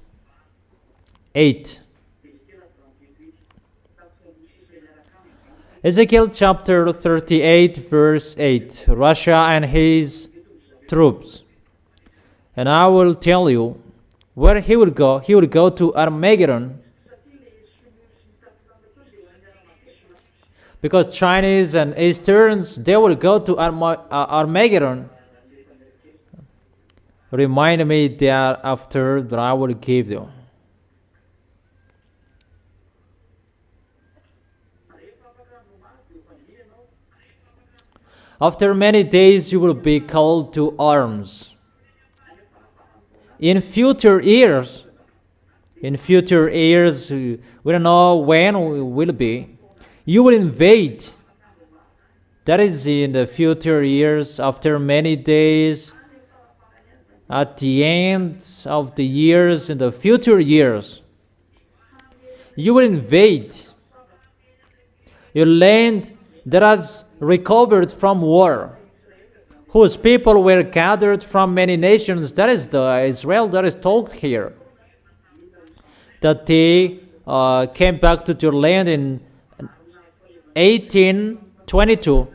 8. Ezekiel chapter 38, verse 8. Russia and his troops. And I will tell you where he will go. He will go to Armageddon. Because Chinese and Easterns, they will go to Armageddon. Remind me that after that I will give you. After many days you will be called to arms. In future years, we don't know when we will be, you will invade. That is in the future years, after many days, at the end of the years, in the future years, you will invade your land that has recovered from war, whose people were gathered from many nations. That is the Israel that is talked here. That they came back to their land in 1822,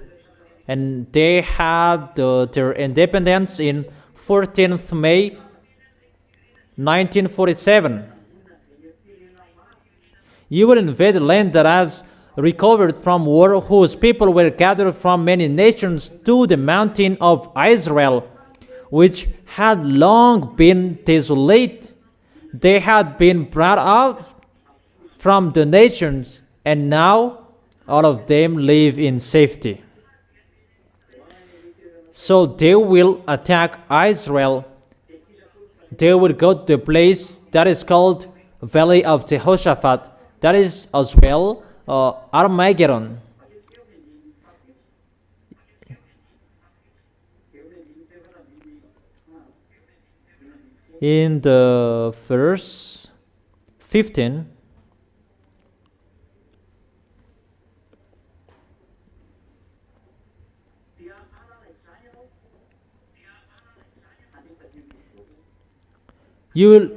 and they had their independence in 14th May 1947. You will invade the land that has recovered from war, whose people were gathered from many nations to the mountain of Israel, which had long been desolate. They had been brought out from the nations, and now all of them live in safety. So they will attack Israel. They will go to the place that is called Valley of Jehoshaphat. That is as well Armageddon. In the verse 15, you will,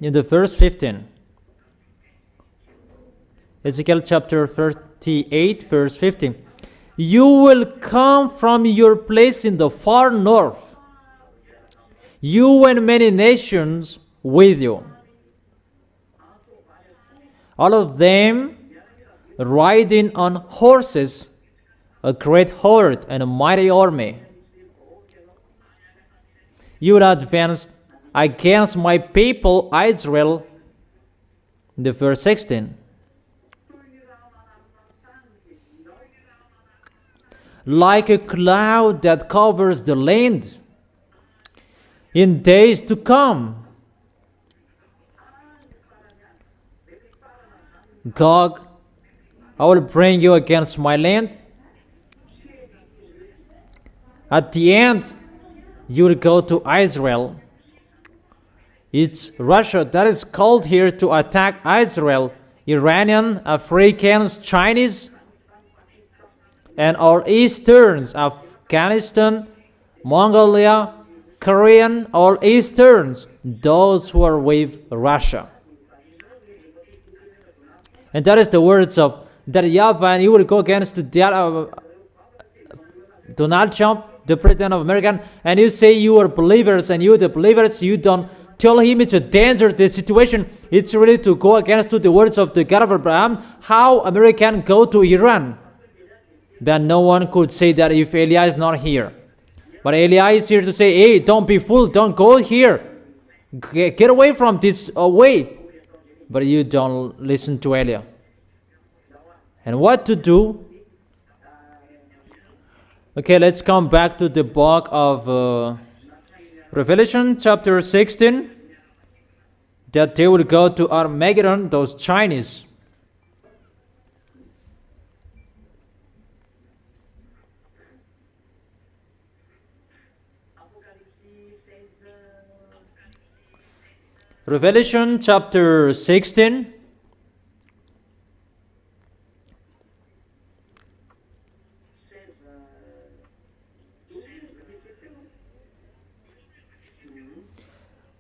in the verse 15, Ezekiel chapter 38, verse 15, you will come from your place in the far north, you and many nations with you, all of them riding on horses, a great horde and a mighty army. You will advance against my people Israel. In the verse 16, like a cloud that covers the land in days to come. Gog, I will bring you against my land. At the end, you will go to Israel. It's Russia that is called here to attack Israel. Iranian, Africans, Chinese, and all Easterns, Afghanistan, Mongolia, Korean, all Easterns, those who are with Russia. And that is the words of that YAHVAH, and he will go against Donald Trump, the President of America, and you say you are believers, and you the believers, you don't tell him it's a danger, the situation. It's really to go against the words of the God of Abraham, how American go to Iran. But no one could say that if Eliah is not here. But Eliah is here to say, hey, don't be fooled, don't go here. Get away from this way. But you don't listen to Eliah. And what to do? Okay, let's come back to the book of Revelation chapter 16. That they will go to Armageddon, those Chinese. Revelation chapter 16.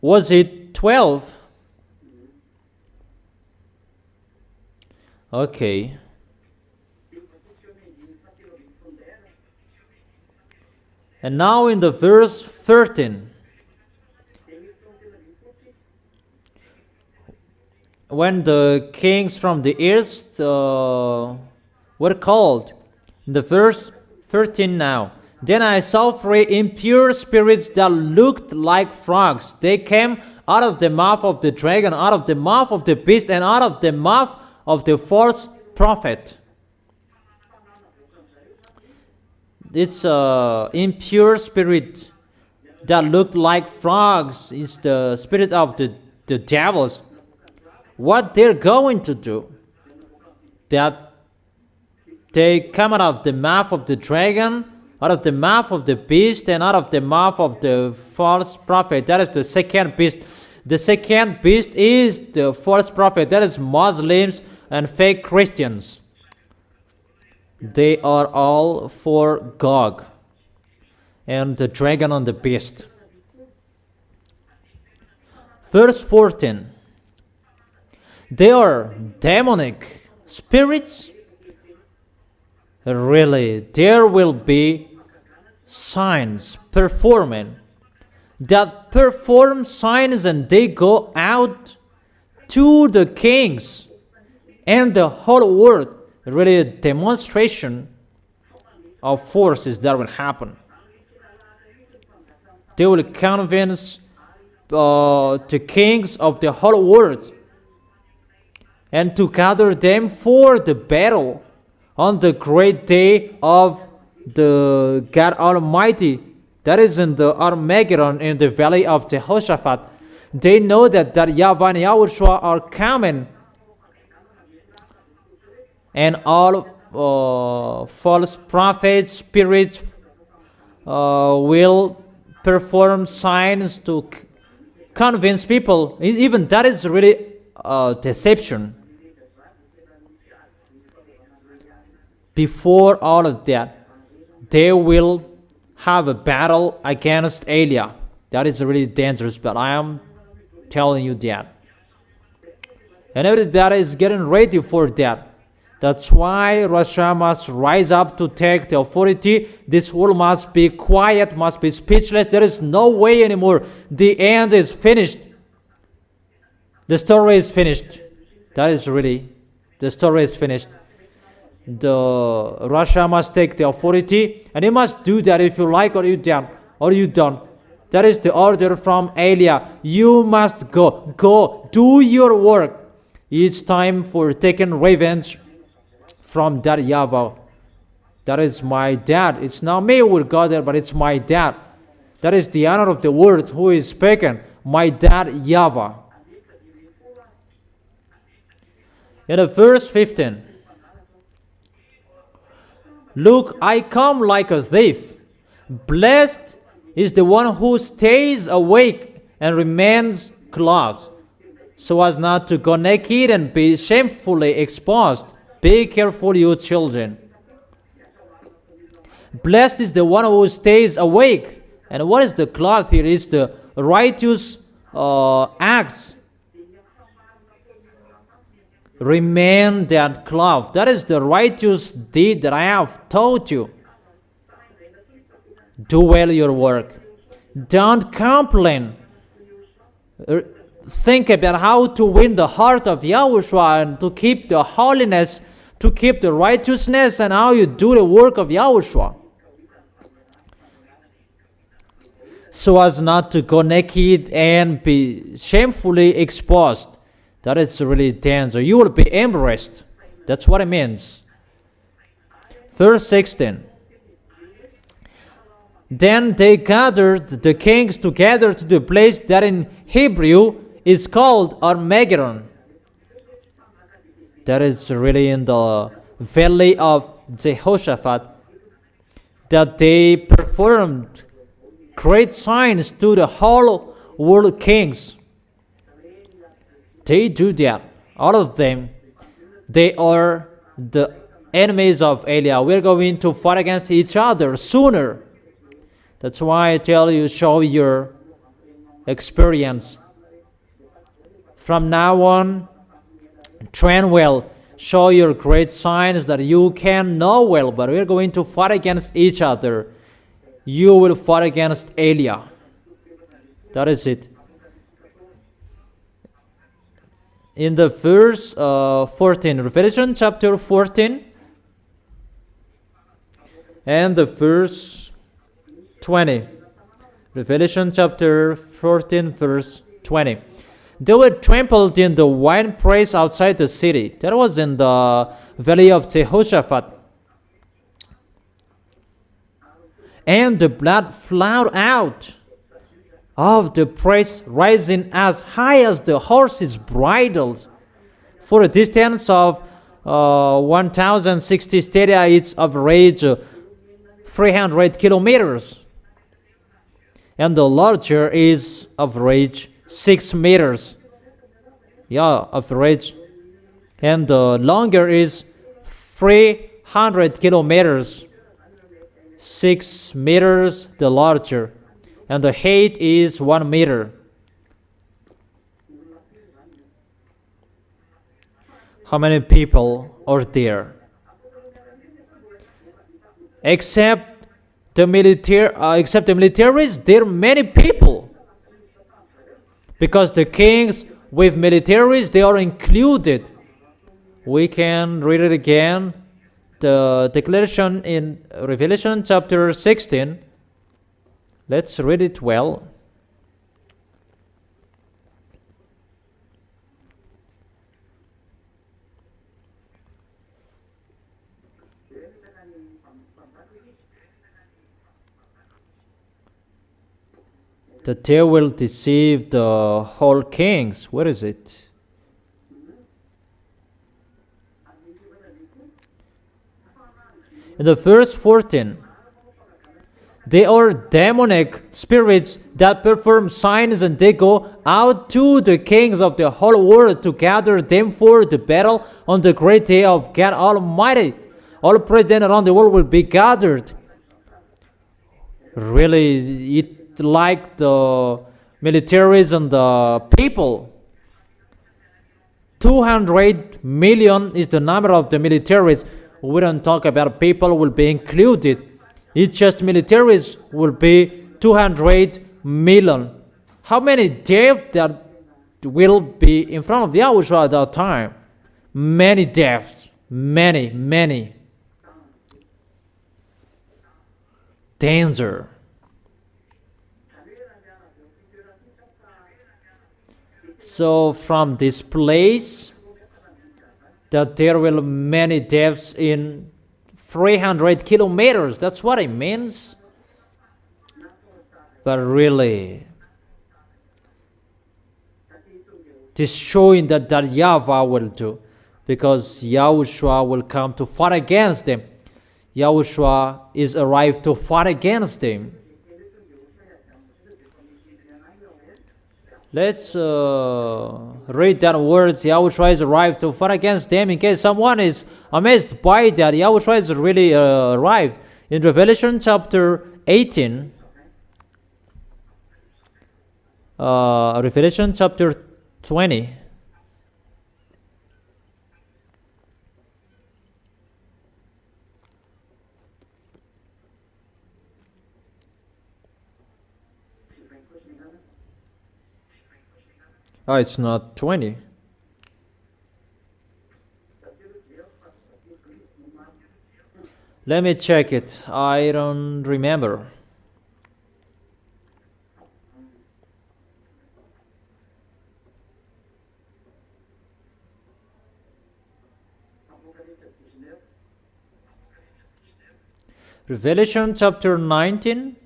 Was it 12? Okay. And now in the verse 13. When the kings from the earth were called, in the verse 13 now, then I saw three impure spirits that looked like frogs. They came out of the mouth of the dragon, out of the mouth of the beast, and out of the mouth of the false prophet. It's impure spirit that looked like frogs. Is the spirit of the devils. What they're going to do, that they come out of the mouth of the dragon, out of the mouth of the beast, and out of the mouth of the false prophet. That is the second beast. The second beast is the false prophet. That is Muslims and fake Christians. They are all for Gog and the dragon and the beast. Verse 14. They are demonic spirits. Really, there will be signs performing that perform signs, and they go out to the kings and the whole world. Really, a demonstration of forces that will happen. They will convince the kings of the whole world and to gather them for the battle on the great day of the God Almighty, That is in the Armageddon in the valley of Jehoshaphat. They know that YAHVAH and YAHOSHUA are coming, and all false prophets, spirits will perform signs to convince people. Even that is really deception. Before all of that, they will have a battle against Elia. That is really dangerous, but I am telling you that. And everybody is getting ready for that. That's why Russia must rise up to take the authority. This world must be quiet, must be speechless. There is no way anymore. The end is finished. The story is finished. That is really, the story is finished. Russia must take the authority, and you must do that if you like or you don't. That is the order from Elia. You must go, do your work. It's time for taking revenge from that YAHVAH. That is my dad. It's not me who will go there, but it's my dad. That is the honor of the word who is speaking. My dad, YAHVAH. In verse 15. Look, I come like a thief. Blessed is the one who stays awake and remains clothed, so as not to go naked and be shamefully exposed. Be careful, you children. Blessed is the one who stays awake. And what is the cloth here? Is the righteous acts. Remain that cloth. That is the righteous deed that I have taught you. Do well your work. Don't complain. Think about how to win the heart of YAHOSHUA and to keep the holiness, to keep the righteousness, and how you do the work of YAHOSHUA. So as not to go naked and be shamefully exposed. That is really danger. You will be embarrassed. That's what it means. Verse 16. Then they gathered the kings together to the place that in Hebrew is called Armageddon. That is really in the valley of Jehoshaphat, that they performed great signs to the whole world kings. They do that. All of them. They are the enemies of Elia. We're going to fight against each other sooner. That's why I tell you, show your experience. From now on, train well. Show your great signs that you can know well. But we're going to fight against each other. You will fight against Elia. That is it. In the verse 14, Revelation chapter 14, and the verse 20. Revelation chapter 14, verse 20. They were trampled in the winepress outside the city. That was in the valley of Jehoshaphat. And the blood flowed out of the press, rising as high as the horse's bridles, for a distance of 1,060 stadia. Its average 300 kilometers, and the larger is average 6 meters. Average, and the longer is 300 kilometers. 6 meters the larger, and the height is 1 meter. How many people are there? Except the militaries, there are many people. Because the kings with militaries, they are included. We can read it again. The declaration in Revelation chapter 16. Let's read it well. that they will deceive the whole kings. Where is it? In the verse 14, they are demonic spirits that perform signs, and they go out to the kings of the whole world to gather them for the battle on the great day of God Almighty. All presidents around the world will be gathered. Really, it like the militaries and the people. 200 million is the number of the militaries. We don't talk about people will be included. It's just militaries will be 200 million. How many deaths that will be in front of Yahushua at that time? Many deaths. Many. Danger. So from this place, that there will be many deaths in 300 kilometers. That's what it means. But really, destroying that YAHVAH will do, because Yahushua will come to fight against them. Yahushua is arrived to fight against them. Let's read that words. Yahushua is arrived to fight against them. In case someone is amazed by that, Yahushua is really arrived. In Revelation chapter 18, Revelation chapter 20, oh, it's not 20. Let me check it. I don't remember. Revelation chapter 19.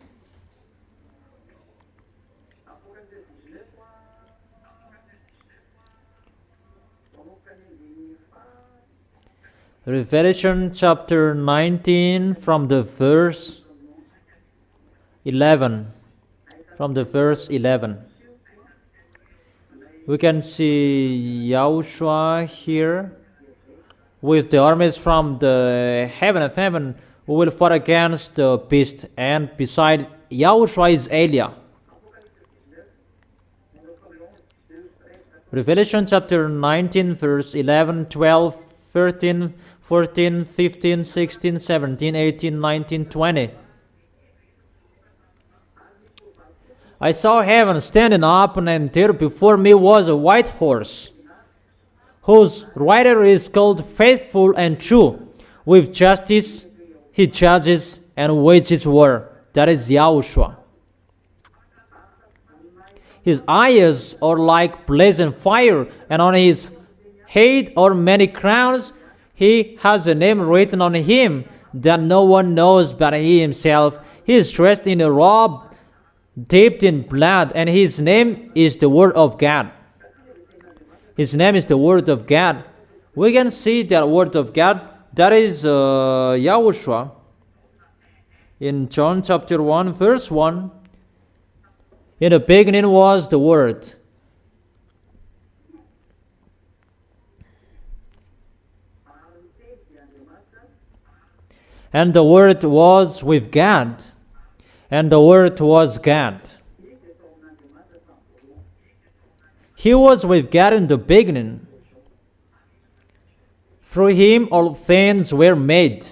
Revelation chapter 19 from the verse 11. From the verse 11. We can see Yahushua here with the armies from the heaven of heaven who will fight against the beast, and beside Yahushua is Eliah. Revelation chapter 19 verse 11, 12, 13, 14, 15, 16, 17, 18, 19, 20. I saw heaven standing up, and there before me was a white horse, whose rider is called Faithful and True. With justice he judges and wages war. That is Yahushua. His eyes are like blazing fire, and on his head are many crowns. He has a name written on him that no one knows but he himself. He is dressed in a robe dipped in blood, and his name is the Word of God. His name is the Word of God. We can see that Word of God, that is Yahushua. In John chapter 1 verse 1, in the beginning was the Word. And the Word was with God, and the Word was God. He was with God in the beginning. Through him all things were made.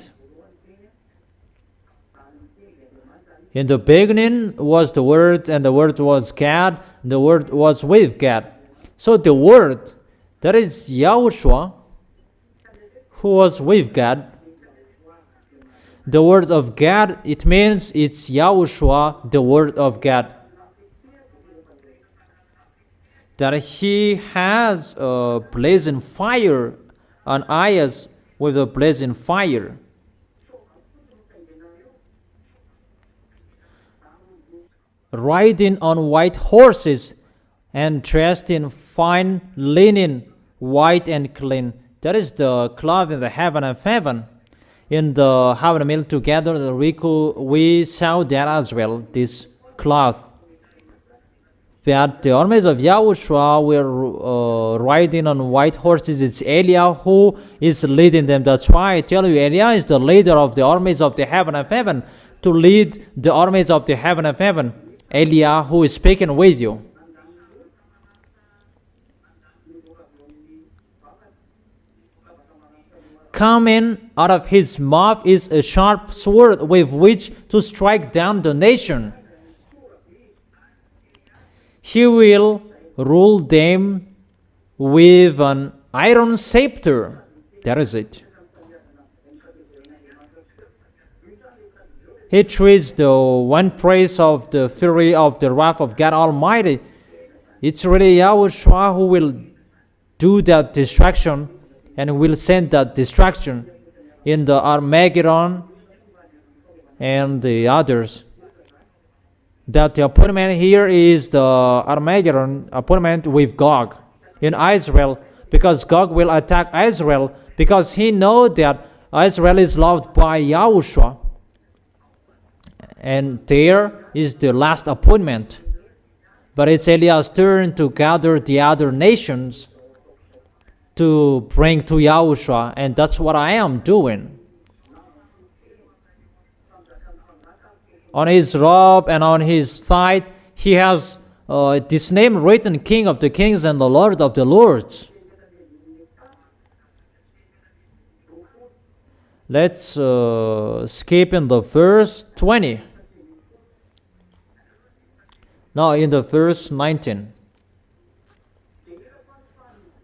In the beginning was the Word, and the Word was God, and the Word was with God. So the Word, that is Yahushua, who was with God. The Word of God, it means it's Yahushua, the Word of God. That he has a blazing fire on eyes with a blazing fire. riding on white horses and dressed in fine linen, white and clean. That is the cloth in the heaven of heaven. In the having a meal together, we saw that as well, this cloth. That the armies of Yahushua were riding on white horses. It's Eliah who is leading them. That's why I tell you, Eliah is the leader of the armies of the heaven of heaven, to lead the armies of the heaven of heaven. Eliah who is speaking with you. Coming out of his mouth is a sharp sword with which to strike down the nation. He will rule them with an iron scepter. That is it. He treats the one praise of the fury of the wrath of God Almighty. It's really Yahushua who will do that destruction and will send that destruction in the Armageddon and the others. That the appointment here is the Armageddon appointment with Gog in Israel, because Gog will attack Israel because he knows that Israel is loved by Yahushua. And there is the last appointment. But it's Eliah's turn to gather the other nations to bring to Yahushua, and that's what I am doing. On his robe and on his thigh, he has this name written, King of the Kings and the Lord of the Lords. Let's skip in the verse 20. Now in the verse 19.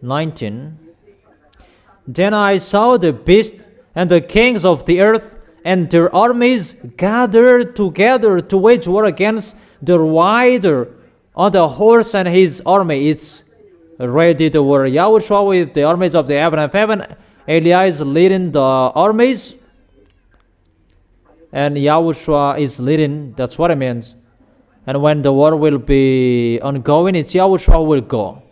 19. Then I saw the beast and the kings of the earth and their armies gathered together to wage war against the rider on the horse and his army. It's ready to war. Yahushua with the armies of the heaven of heaven. Eliah is leading the armies, and Yahushua is leading. That's what it means. And when the war will be ongoing, it's Yahushua who will go.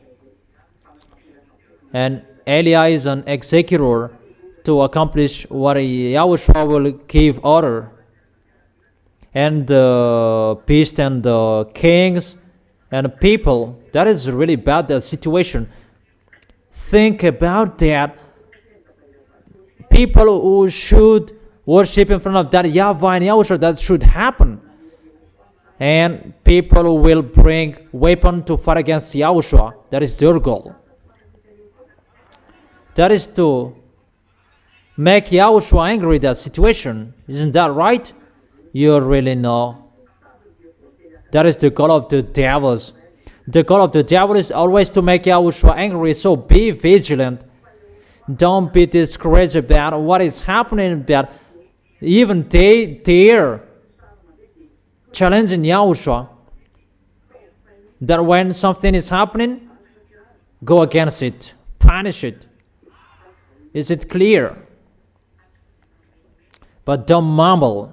And Eliah is an executor to accomplish what Yahushua will give order. And the beast and the kings and people, that is really bad, that situation. Think about that. People who should worship in front of that YAHVAH and YAHOSHUAH, that should happen. And people who will bring weapon to fight against Yahushua, that is their goal. That is to make Yahushua angry, that situation. Isn't that right? You really know. That is the goal of the devils. The goal of the devil is always to make Yahushua angry, so be vigilant. Don't be discouraged about what is happening, that even they're challenging Yahushua. That when something is happening, go against it, punish it. Is it clear? But don't mumble.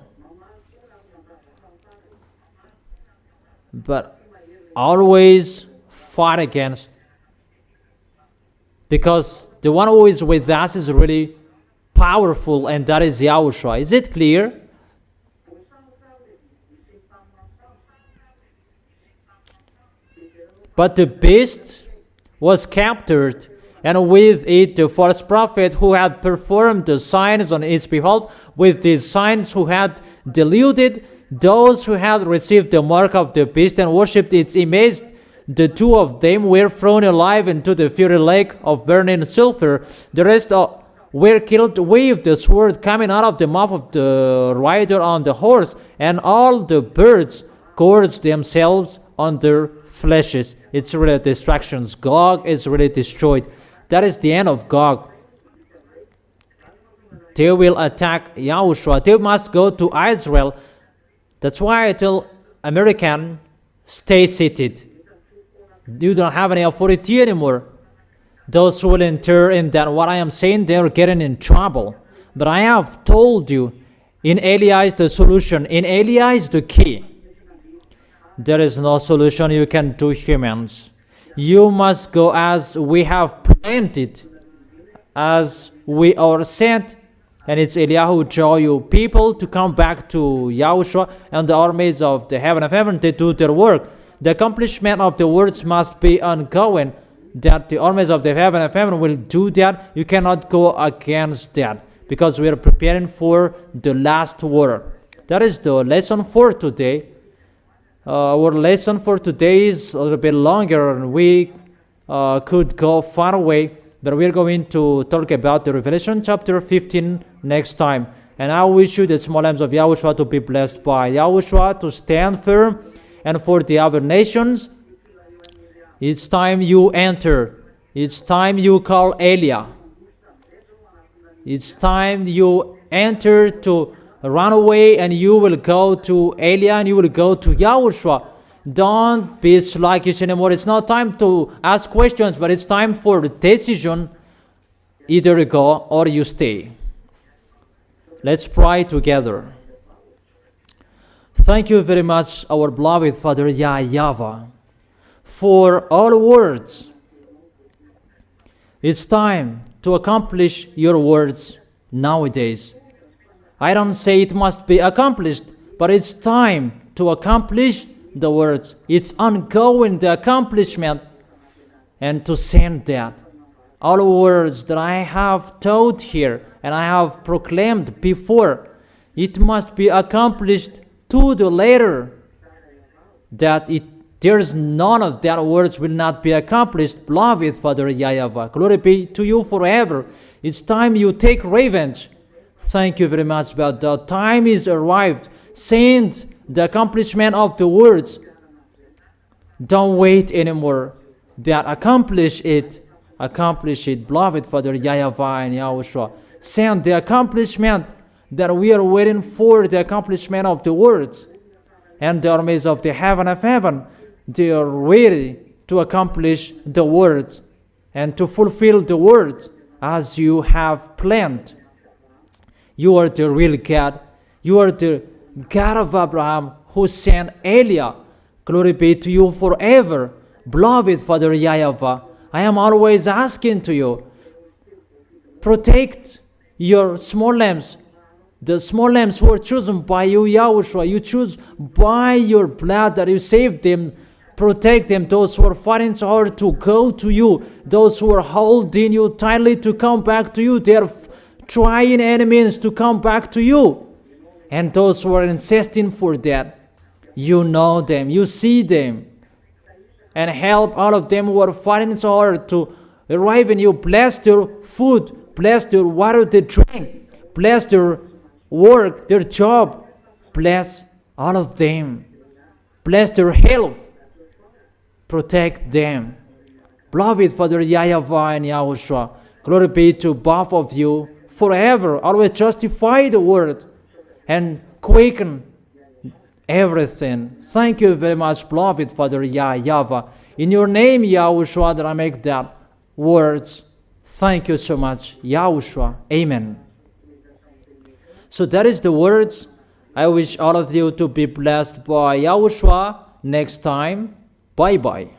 But always fight against. Because the one who is with us is really powerful, and that is Yahushua. Is it clear? But the beast was captured, and with it the false prophet who had performed the signs on his behalf. With these signs who had deluded those who had received the mark of the beast and worshipped its image. The two of them were thrown alive into the fiery lake of burning sulfur. The rest were killed with the sword coming out of the mouth of the rider on the horse, and all the birds gorged themselves on their fleshes. It's really distractions. Gog is really destroyed. That is the end of Gog. They will attack Yahushua. They must go to Israel. That's why I tell American, stay seated. You don't have any authority anymore. Those who will enter in that what I am saying, they are getting in trouble. But I have told you, in Eliah is the solution. In Eliah is the key. There is no solution you can do, humans. You must go as we have planned it, as we are sent. And it's Eliyahu draw you people to come back to Yahushua, and the armies of the heaven of heaven, they do their work. The accomplishment of the words must be ongoing, that the armies of the heaven of heaven will do that. You cannot go against that, because we are preparing for the last war. That is the lesson for today. Our lesson for today is a little bit longer, and we could go far away, but we're going to talk about the Revelation chapter 15 next time. And I wish you, the small lambs of Yahushua, to be blessed by Yahushua, to stand firm. And for the other nations, it's time you enter. It's time you call Elia. It's time you enter to run away, and you will go to Elia, and you will go to Yahushua. Don't be sluggish anymore. It's not time to ask questions, but it's time for the decision. Either you go or you stay. Let's pray together. Thank you very much, our beloved Father YAHVAH, for all words. It's time to accomplish your words nowadays. I don't say it must be accomplished, but it's time to accomplish the words. It's ongoing, the accomplishment, and to send that. All words that I have taught here and I have proclaimed before, it must be accomplished to the letter, that there's none of that words will not be accomplished. Beloved Father YAHVAH, glory be to you forever. It's time you take revenge. Thank you very much, but the time is arrived. Send the accomplishment of the words. Don't wait anymore, but accomplish it. Accomplish it, beloved Father YAHVAH and Yahushua. Send the accomplishment that we are waiting for, the accomplishment of the words. And the armies of the heaven of heaven, they are ready to accomplish the words and to fulfill the words as you have planned. You are the real God. You are the God of Abraham who sent Elia. Glory be to you forever. Beloved Father YAHVAH, I am always asking to you, protect your small lambs, the small lambs who are chosen by you, Yahushua. You choose by your blood that you save them. Protect them, those who are fighting so hard to go to you, those who are holding you tightly to come back to you. They are trying enemies to come back to you. And those who are insisting for that, you know them, you see them. And help all of them who are fighting so hard to arrive in you. Bless their food, bless their water they drink, bless their work, their job. Bless all of them. Bless their health. Protect them. Beloved Father YAHVAH and Yahushua, glory be to both of you forever. Always justify the word and quicken everything. Thank you very much, beloved Father YAHVAH. In your name, Yahushua, that I make that words. Thank you so much, Yahushua. Amen. So that is the words. I wish all of you to be blessed by Yahushua next time. Bye-bye.